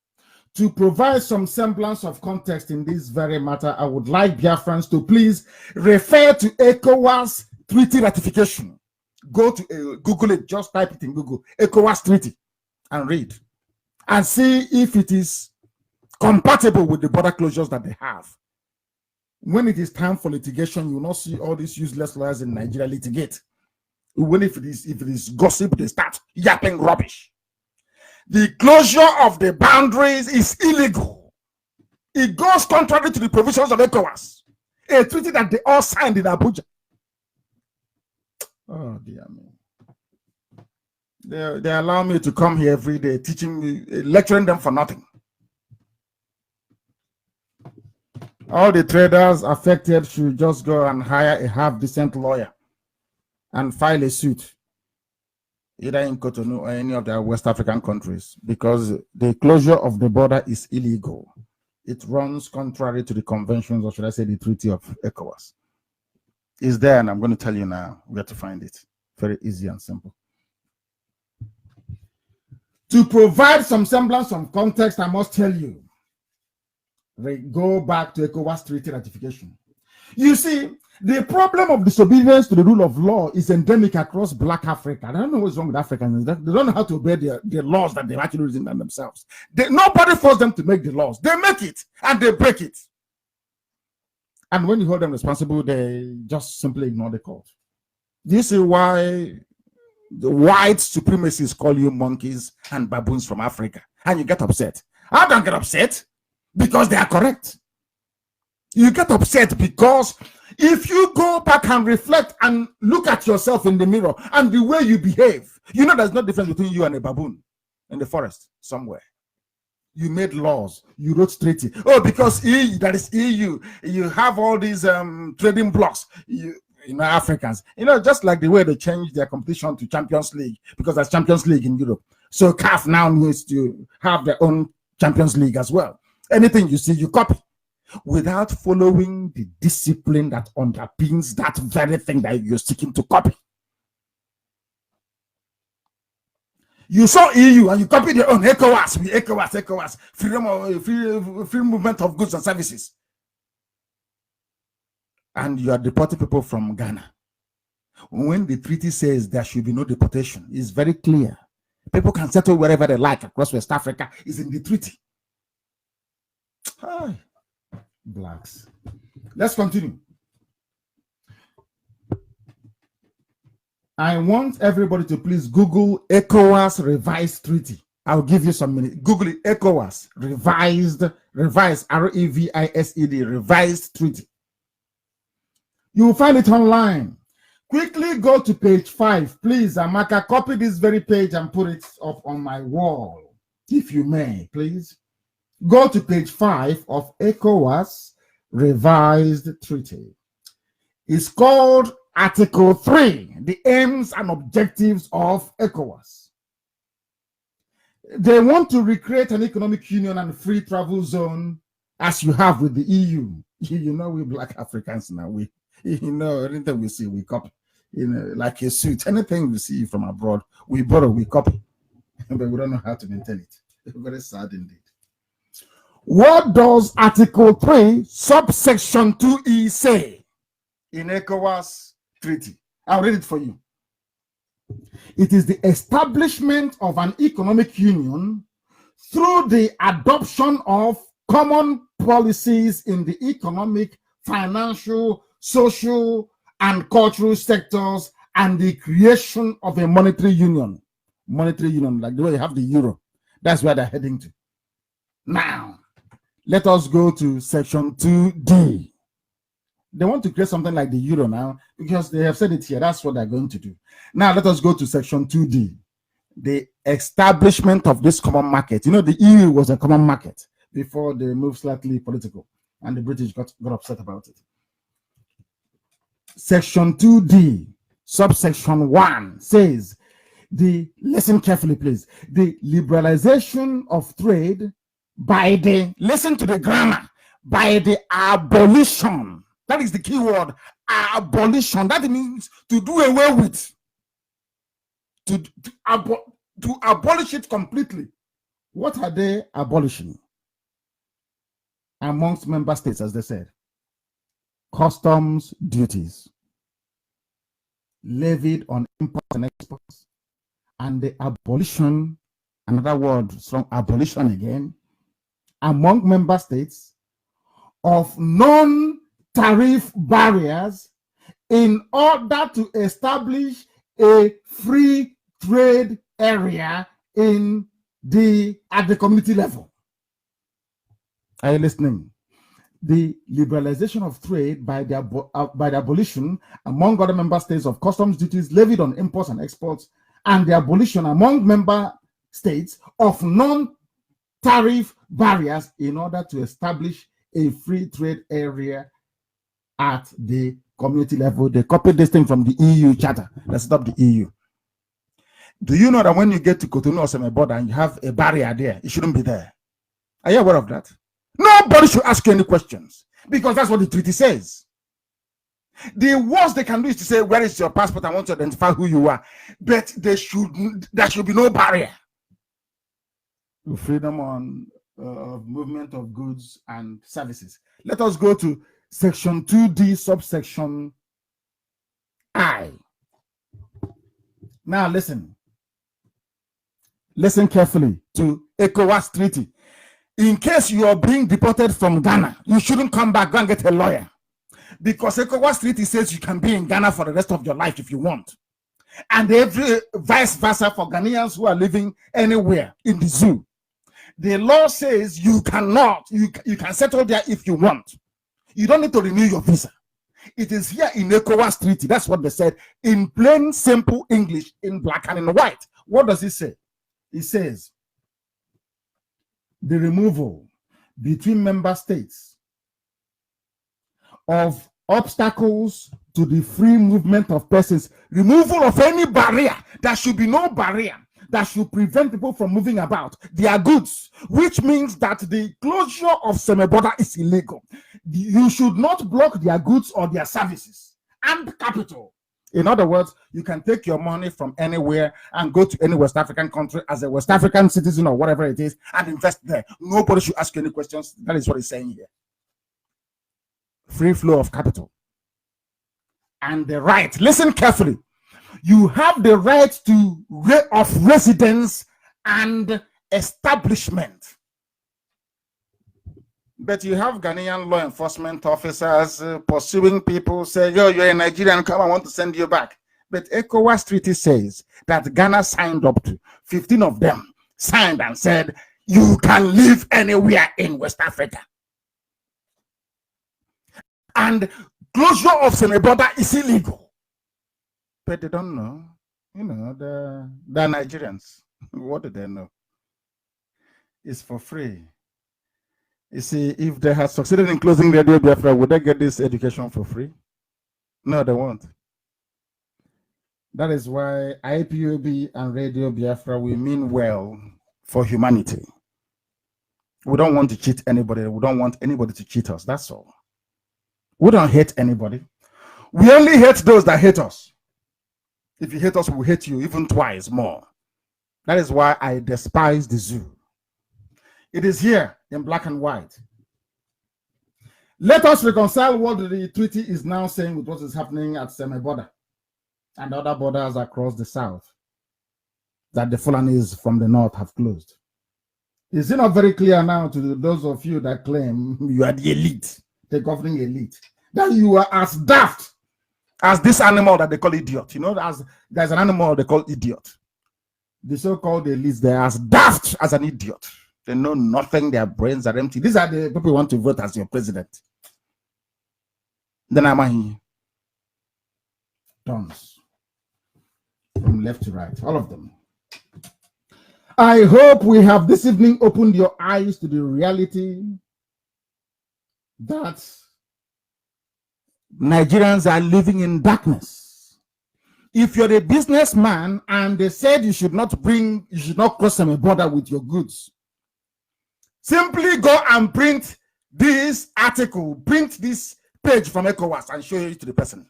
To provide some semblance of context in this very matter, I would like Biafrans to please refer to ECOWAS treaty ratification. Go to Google it, just type it in Google, ECOWAS treaty, and read. And see if it is compatible with the border closures that they have. When it is time for litigation, you will not see all these useless lawyers in Nigeria litigate. When if it is gossip, they start yapping rubbish. The closure of the boundaries is illegal. It goes contrary to the provisions of ECOWAS, a treaty that they all signed in Abuja. Oh dear me. They allow me to come here every day, teaching me, lecturing them for nothing. All the traders affected should just go and hire a half-decent lawyer and file a suit, either in Cotonou or any of the West African countries, because the closure of the border is illegal. It runs contrary to the conventions, or should I say the Treaty of ECOWAS. It's there, and I'm going to tell you now where to find it. Very easy and simple. To provide some semblance of context, I must tell you, go back to ECOWAS treaty ratification. You see, the problem of disobedience to the rule of law is endemic across Black Africa. I don't know what's wrong with Africans. They don't know how to obey the laws that they've actually written themselves. Nobody forced them to make the laws. They make it and they break it. And when you hold them responsible, they just simply ignore the court. Do you see why the white supremacists call you monkeys and baboons from Africa? And you get upset. I don't get upset because they are correct. You get upset because If you go back and reflect and look at yourself in the mirror and the way you behave, you know there's no difference between you and a baboon in the forest somewhere. You made laws, you wrote treaty. Oh, because EU, that is EU, you have all these trading blocks. You know, Africans, you know, just like the way they changed their competition to Champions League, because there's Champions League in Europe. So CAF now needs to have their own Champions League as well. Anything you see, you copy, without following the discipline that underpins that very thing that you're seeking to copy. You saw EU and you copied your own ECOWAS, free movement of goods and services. And you are deporting people from Ghana. When the treaty says there should be no deportation, it's very clear. People can settle wherever they like across West Africa. Is in the treaty. Hi, blacks. Let's continue. I want everybody to please Google ECOWAS revised treaty. I'll give you some minutes. Google it, ECOWAS revised, REVISED, revised treaty. You will find it online. Quickly go to page 5. Please, Amaka, copy this very page and put it up on my wall, if you may, please. Go to page 5 of ECOWAS revised treaty. It's called Article 3, the aims and objectives of ECOWAS. They want to recreate an economic union and free travel zone as you have with the EU. You know, we black Africans now, you know, anything we see, we copy. You know, like a suit, anything we see from abroad, we borrow, we copy. But we don't know how to maintain it. Very sad indeed. What does Article 3, subsection 2E say in ECOWAS treaty? I'll read it for you. It is the establishment of an economic union through the adoption of common policies in the economic, financial, social, and cultural sectors, and the creation of a monetary union. Monetary union, like the way you have the euro. That's where they're heading to. Now, let us go to section 2D. They want to create something like the euro now, because they have said it here. That's what they're going to do. Now, let us go to section 2D. The establishment of this common market. You know, the EU was a common market before they moved slightly political, and the British got upset about it. Section 2D, subsection 1 says, listen carefully, please, the liberalization of trade by the, listen to the grammar, by the abolition. That is the key word, abolition. That means to do away with, to abolish it completely. What are they abolishing? Amongst member states, as they said, customs duties levied on imports and exports, and the abolition, another word from abolition again, among member states of non-tariff barriers in order to establish a free trade area at the community level. Are you listening? The liberalization of trade by the abolition among other member states of customs duties levied on imports and exports, and the abolition among member states of non-tariff barriers in order to establish a free trade area at the community level. They copied this thing from the EU charter. Let's stop the EU. Do you know that when you get to Cotonou or some border and you have a barrier there, it shouldn't be there? Are you aware of that? Nobody should ask you any questions, because that's what the treaty says. The worst they can do is to say, where is your passport? I want to identify who you are. But there should be no barrier. Freedom of movement of goods and services. Let us go to section 2D, subsection I. Now listen. Listen carefully to ECOWAS treaty. In case you are being deported from Ghana, you shouldn't come back, go and get a lawyer. Because ECOWAS treaty says you can be in Ghana for the rest of your life if you want. And every vice versa for Ghanaians who are living anywhere in the zoo. The law says you cannot, you can settle there if you want. You don't need to renew your visa. It is here in ECOWAS Treaty. That's what they said in plain, simple English, in black and in white. What does it say? It says the removal between member states of obstacles to the free movement of persons, removal of any barrier. There should be no barrier that should prevent people from moving about their goods, which means that the closure of semi-border is illegal. You should not block their goods or their services and capital. In other words, you can take your money from anywhere and go to any West African country as a West African citizen or whatever it is and invest there. Nobody should ask you any questions. That is what he's saying here. Free flow of capital. And the right, listen carefully, you have the right of residence and establishment. But you have Ghanaian law enforcement officers pursuing people, say, yo, you're a Nigerian, come, I want to send you back. But ECOWAS Treaty says that Ghana signed up to, 15 of them signed and said, you can live anywhere in West Africa. And closure of semi-border is illegal. But they don't know. You know, they're Nigerians. What do they know? It's for free. You see, if they had succeeded in closing Radio Biafra, would they get this education for free? No, they won't. That is why IPOB and Radio Biafra, we mean well for humanity. We don't want to cheat anybody. We don't want anybody to cheat us. That's all. We don't hate anybody. We only hate those that hate us. If you hate us, we'll hate you even twice more. That is why I despise the zoo. It is here in black and white. Let us reconcile what the treaty is now saying with what is happening at semi-border and other borders across the south that the Fulanis from the north have closed. Is it not very clear now to those of you that claim you are the elite, the governing elite, that you are as daft as this animal that they call idiot? You know, there's an animal they call idiot. The so-called elites, they're as daft as an idiot. They know nothing, their brains are empty. These are the people who want to vote as your president. Then I'm here. Tons. From left to right, all of them. I hope we have this evening opened your eyes to the reality that Nigerians are living in darkness. If you're a businessman and they said you should not cross some border with your goods, simply go and print this article, print this page from ECOWAS and show it to the person.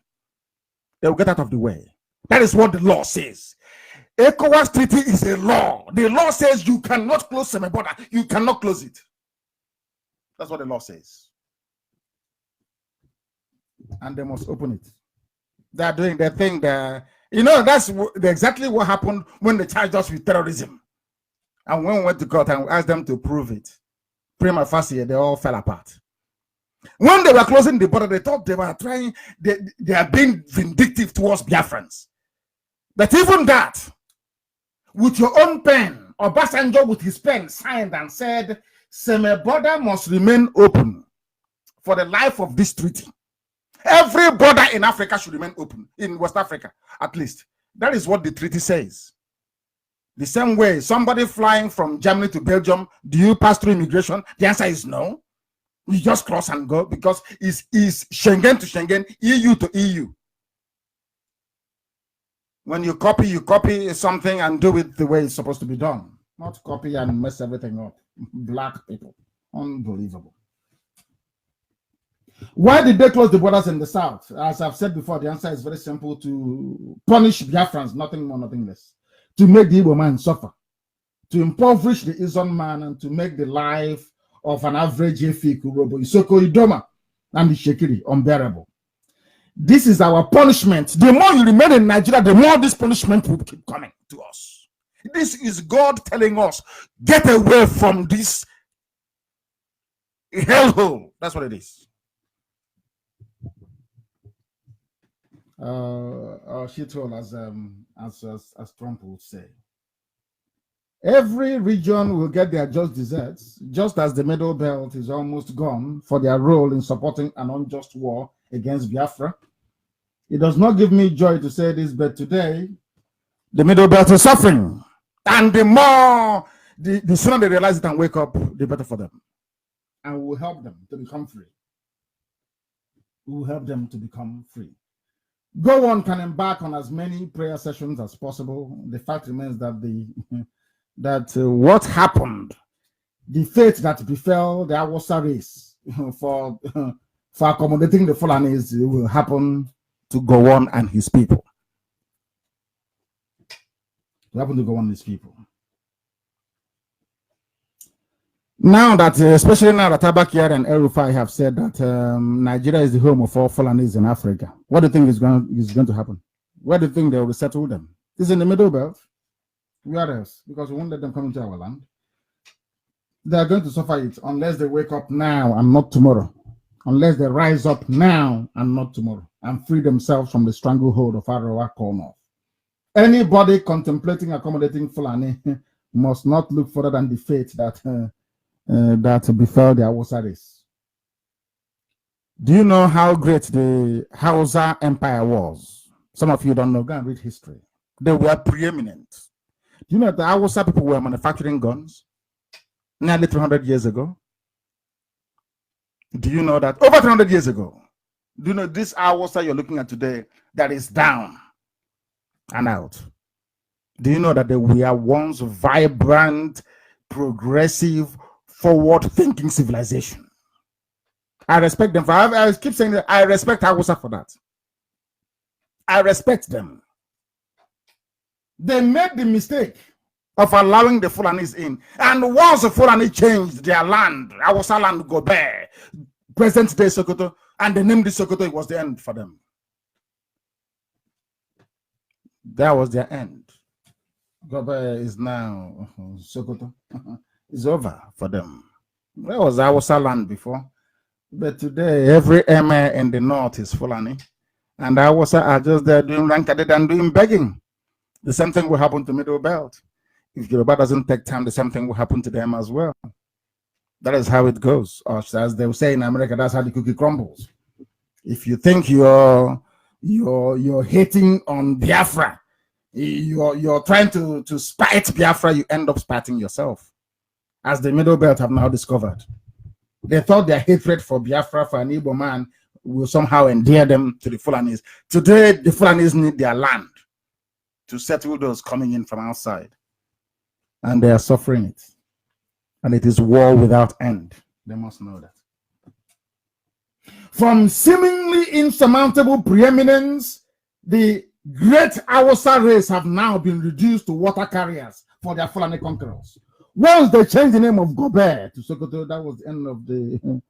They will get out of the way. That is what the law says. ECOWAS treaty is a law. The law says you cannot close semi-border. You cannot close it. That's what the law says. And they must open it. They are doing their thing there. You know, that's exactly what happened when they charged us with terrorism. And when we went to court and asked them to prove it, prima facie, they all fell apart. When they were closing the border, they thought they were trying, they are being vindictive towards Biafrans. But even that, with your own pen, Obasanjo with his pen signed and said, semi-border must remain open for the life of this treaty. Every border in Africa should remain open, in West Africa, at least. That is what the treaty says. The same way, somebody flying from Germany to Belgium, do you pass through immigration? The answer is no. You just cross and go because it's Schengen to Schengen, EU to EU. When you copy something and do it the way it's supposed to be done. Not copy and mess everything up. Black people. Unbelievable. Why did they close the borders in the south? As I've said before, the answer is very simple: to punish Biafrans, nothing more, nothing less. To make the Igbo man suffer. To impoverish the Izon man and to make the life of an average Efik, Urobo, Isoko, Idoma, and the Shekiri unbearable. This is our punishment. The more you remain in Nigeria, the more this punishment will keep coming to us. This is God telling us, get away from this hellhole. That's what it is. Shithole, as Trump would say. Every region will get their just desserts, just as the Middle Belt is almost gone for their role in supporting an unjust war against Biafra. It does not give me joy to say this, but today, the Middle Belt is suffering. And the more, the sooner they realize it and wake up, the better for them. And we will help them to become free. We will help them to become free. Go on can embark on as many prayer sessions as possible. The fact remains that what happened, the fate that befell the Awasa race for accommodating the Fulanis will happen to go on and his people. It will happen to go on his people. Now that, especially now that Abakir and El-Rufai have said that Nigeria is the home of all Fulanis in Africa, what do you think is going to happen? Where do you think they will settle them? This is in the Middle Belt. Where else? Because we won't let them come into our land. They are going to suffer it unless they wake up now and not tomorrow. Unless they rise up now and not tomorrow and free themselves from the stranglehold of Arawa North. Anybody contemplating accommodating Fulani must not look further than the fate that befell the Hausa race. Do you know how great the Hausa Empire was? Some of you don't know. Go and read history. They were preeminent. Do you know that the Hausa people were manufacturing guns nearly 300 years ago? Do you know that over 300 years ago? Do you know this Hausa you're looking at today that is down and out? Do you know that they were once vibrant, progressive, forward-thinking civilization? I respect them for. I keep saying that I respect Hausa for that. I respect them. They made the mistake of allowing the Fulanis in, and once the Fulani changed their land, Hausa land go bare, present-day Sokoto, and they named it Sokoto, it was the end for them. That was their end. Gobe is now Sokoto. It's over for them. That was Hausa land before. But today, every emir in the north is Fulani. And Hausa are just there doing rankaded and doing begging. The same thing will happen to Middle Belt. If Yoruba doesn't take time, the same thing will happen to them as well. That is how it goes. Or as they will say in America, that's how the cookie crumbles. If you think you're hating on Biafra, you're trying to spite Biafra, you end up spiting yourself. As the Middle Belt have now discovered. They thought their hatred for Biafra, for an Igbo man, will somehow endear them to the Fulanis. Today, the Fulanis need their land to settle those coming in from outside. And they are suffering it. And it is war without end. They must know that. From seemingly insurmountable preeminence, the great Hausa race have now been reduced to water carriers for their Fulani conquerors. Once they changed the name of Gobe to Sokoto, that was the end of the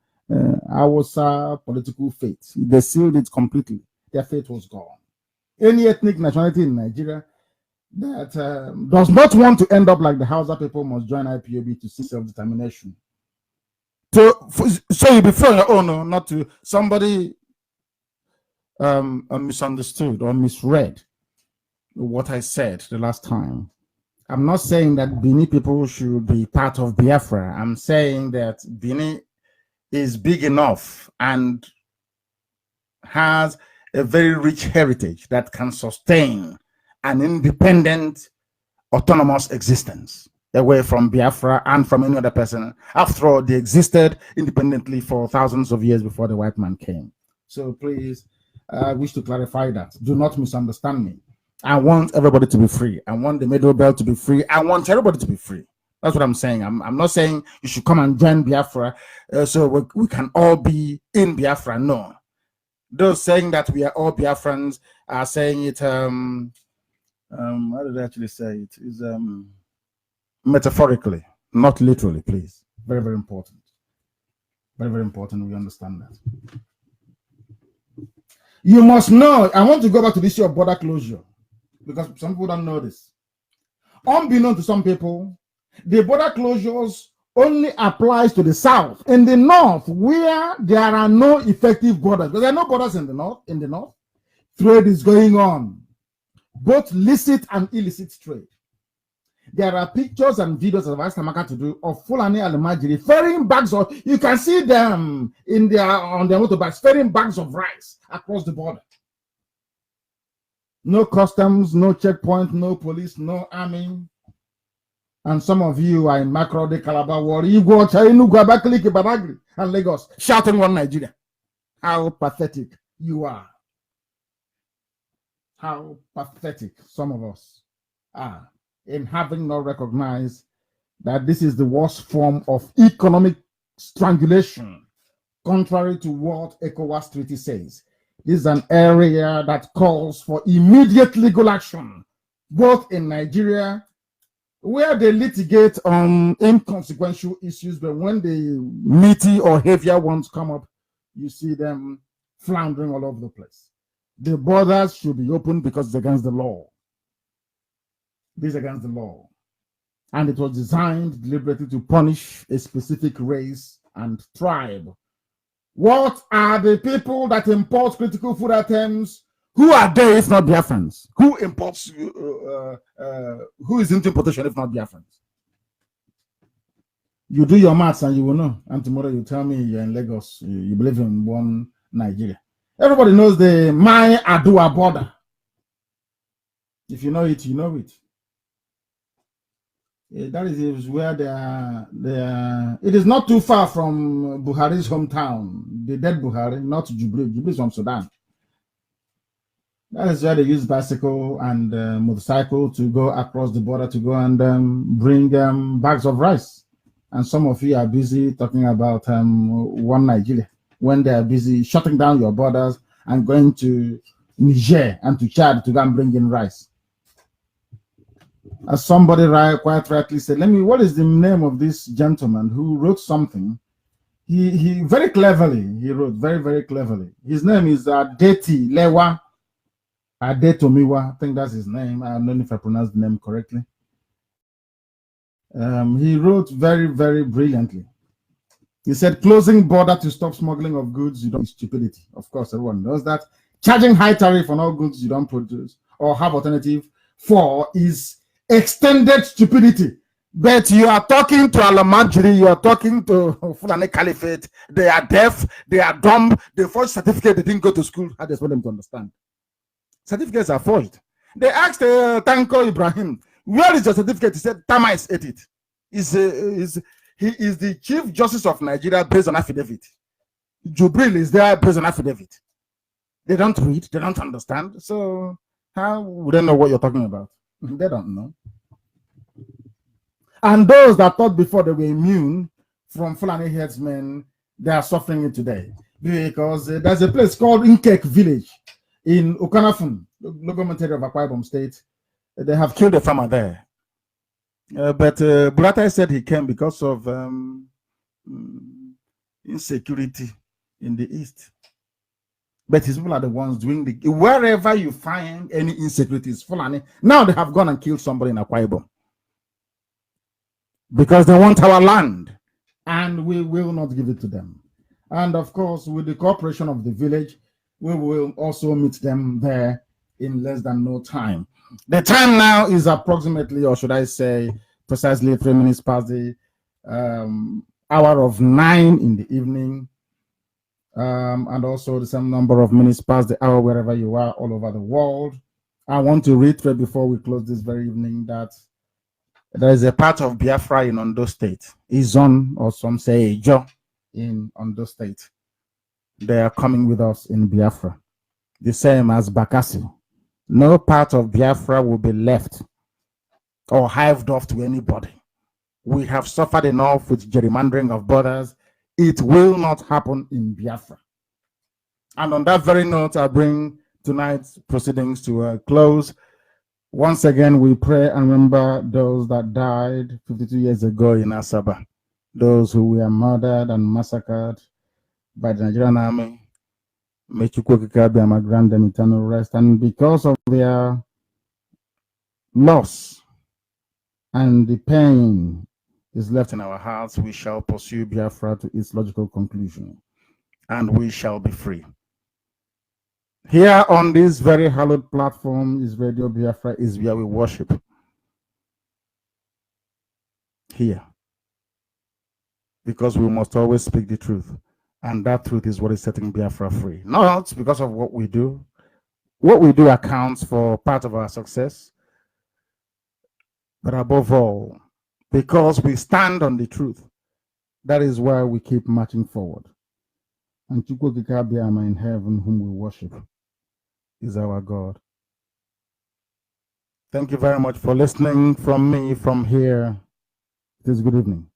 Hausa political fate. They sealed it completely. Their fate was gone. Any ethnic nationality in Nigeria that does not want to end up like the Hausa people must join IPOB to seek self-determination. So you be free on your own, not to somebody misunderstood or misread what I said the last time. I'm not saying that Bini people should be part of Biafra. I'm saying that Bini is big enough and has a very rich heritage that can sustain an independent, autonomous existence away from Biafra and from any other person. After all, they existed independently for thousands of years before the white man came. So please, I wish to clarify that. Do not misunderstand me. I want everybody to be free. I want the Middle Belt to be free. I want everybody to be free. That's what I'm saying. I'm not saying you should come and join Biafra so we can all be in Biafra. No. Those saying that we are all Biafrans are saying it, how did I actually say it? Is metaphorically, not literally, please. Very, very important. Very, very important. We understand that. You must know, I want to go back to the issue of border closure because some people don't know this. Unbeknown to some people, the border closures only applies to the south. In the north, where there are no effective borders, because there are no borders in the north, trade is going on, both licit and illicit trade. There are pictures and videos of Asaba to do of Fulani Almajiri ferrying bags of, you can see them in on their motorbikes, ferrying bags of rice across the border. No customs, no checkpoint, no police, no army. And some of you are in Makrode, Calabar, Igbo, Enugu, Abakaliki, Badagry, and Lagos, shouting one Nigeria. How pathetic you are. How pathetic some of us are in having not recognized that this is the worst form of economic strangulation, contrary to what ECOWAS Treaty says. This is an area that calls for immediate legal action, both in Nigeria, where they litigate on inconsequential issues, but when the meaty or heavier ones come up, you see them floundering all over the place. The borders should be open because it's against the law. This is against the law. And it was designed deliberately to punish a specific race and tribe. What are the people that import critical food items? Who are they if not Biafrans? Who imports, who is into importation if not Biafrans? You do your maths and you will know. And tomorrow you tell me you're in Lagos, you believe in one Nigeria. Everybody knows the My Adua border. If you know it, you know it. That is where they are. It is not too far from Buhari's hometown, the dead Buhari, not Jubilee. Jubilee is from Sudan. That is where they use bicycle and motorcycle to go across the border to go and bring bags of rice. And some of you are busy talking about one Nigeria when they are busy shutting down your borders and going to Niger and to Chad to go and bring in rice. As somebody quite rightly said, what is the name of this gentleman who wrote something? He very cleverly, he wrote very, very cleverly. His name is Adeti Lewa Adetomiwa. I think that's his name. I don't know if I pronounced the name correctly. He wrote very, very brilliantly. He said, closing border to stop smuggling of goods, you don't stupidity. Of course, everyone knows that. Charging high tariff on all goods you don't produce or have alternative for is extended stupidity. But you are talking to Alamajiri, you are talking to Fulani Caliphate. They are deaf, they are dumb, they forged certificate, they didn't go to school. I just want them to understand. Certificates are forged. They asked Tanko Ibrahim, where is your certificate? He said, Tamais ate it. He is the Chief Justice of Nigeria based on affidavit. Jubril is there based on affidavit. They don't read, they don't understand. So how would they know what you're talking about? They don't know. And those that thought before they were immune from Fulani headsmen, they are suffering it today. Because there's a place called Inkek village in Okanafun, local military of Akwa Ibom State. They have killed a farmer there. But Buratai said he came because of insecurity in the east. But his people are the ones doing the... Wherever you find any insecurities, Fulani, now they have gone and killed somebody in Akwa Ibom. Because they want our land. And we will not give it to them. And of course, with the cooperation of the village, we will also meet them there in less than no time. The time now is approximately, or should I say, precisely 3 minutes past the hour of 9 in the evening. And also the same number of minutes past the hour wherever you are all over the world. I want to reiterate before we close this very evening that there is a part of Biafra in Ondo State, Izon, or some say Ijo in Ondo State. They are coming with us in Biafra, the same as Bakassi. No part of Biafra will be left or hived off to anybody. We have suffered enough with gerrymandering of borders. It will not happen in Biafra. And on that very note, I bring tonight's proceedings to a close. Once again, we pray and remember those that died 52 years ago in Asaba, those who were murdered and massacred by the Nigerian army. May Chukwukika grant them eternal rest. And because of their loss and the pain is left in our hearts, we shall pursue Biafra to its logical conclusion, and we shall be free. Here on this very hallowed platform is Radio Biafra, is where we worship. here. Because we must always speak the truth. And that truth is what is setting Biafra free. Not because of what we do. What we do accounts for part of our success. But above all, because we stand on the truth, that is why we keep marching forward. And Chukwukikabiyama in heaven, whom we worship, is our God. Thank you very much for listening from me from here. It is good evening.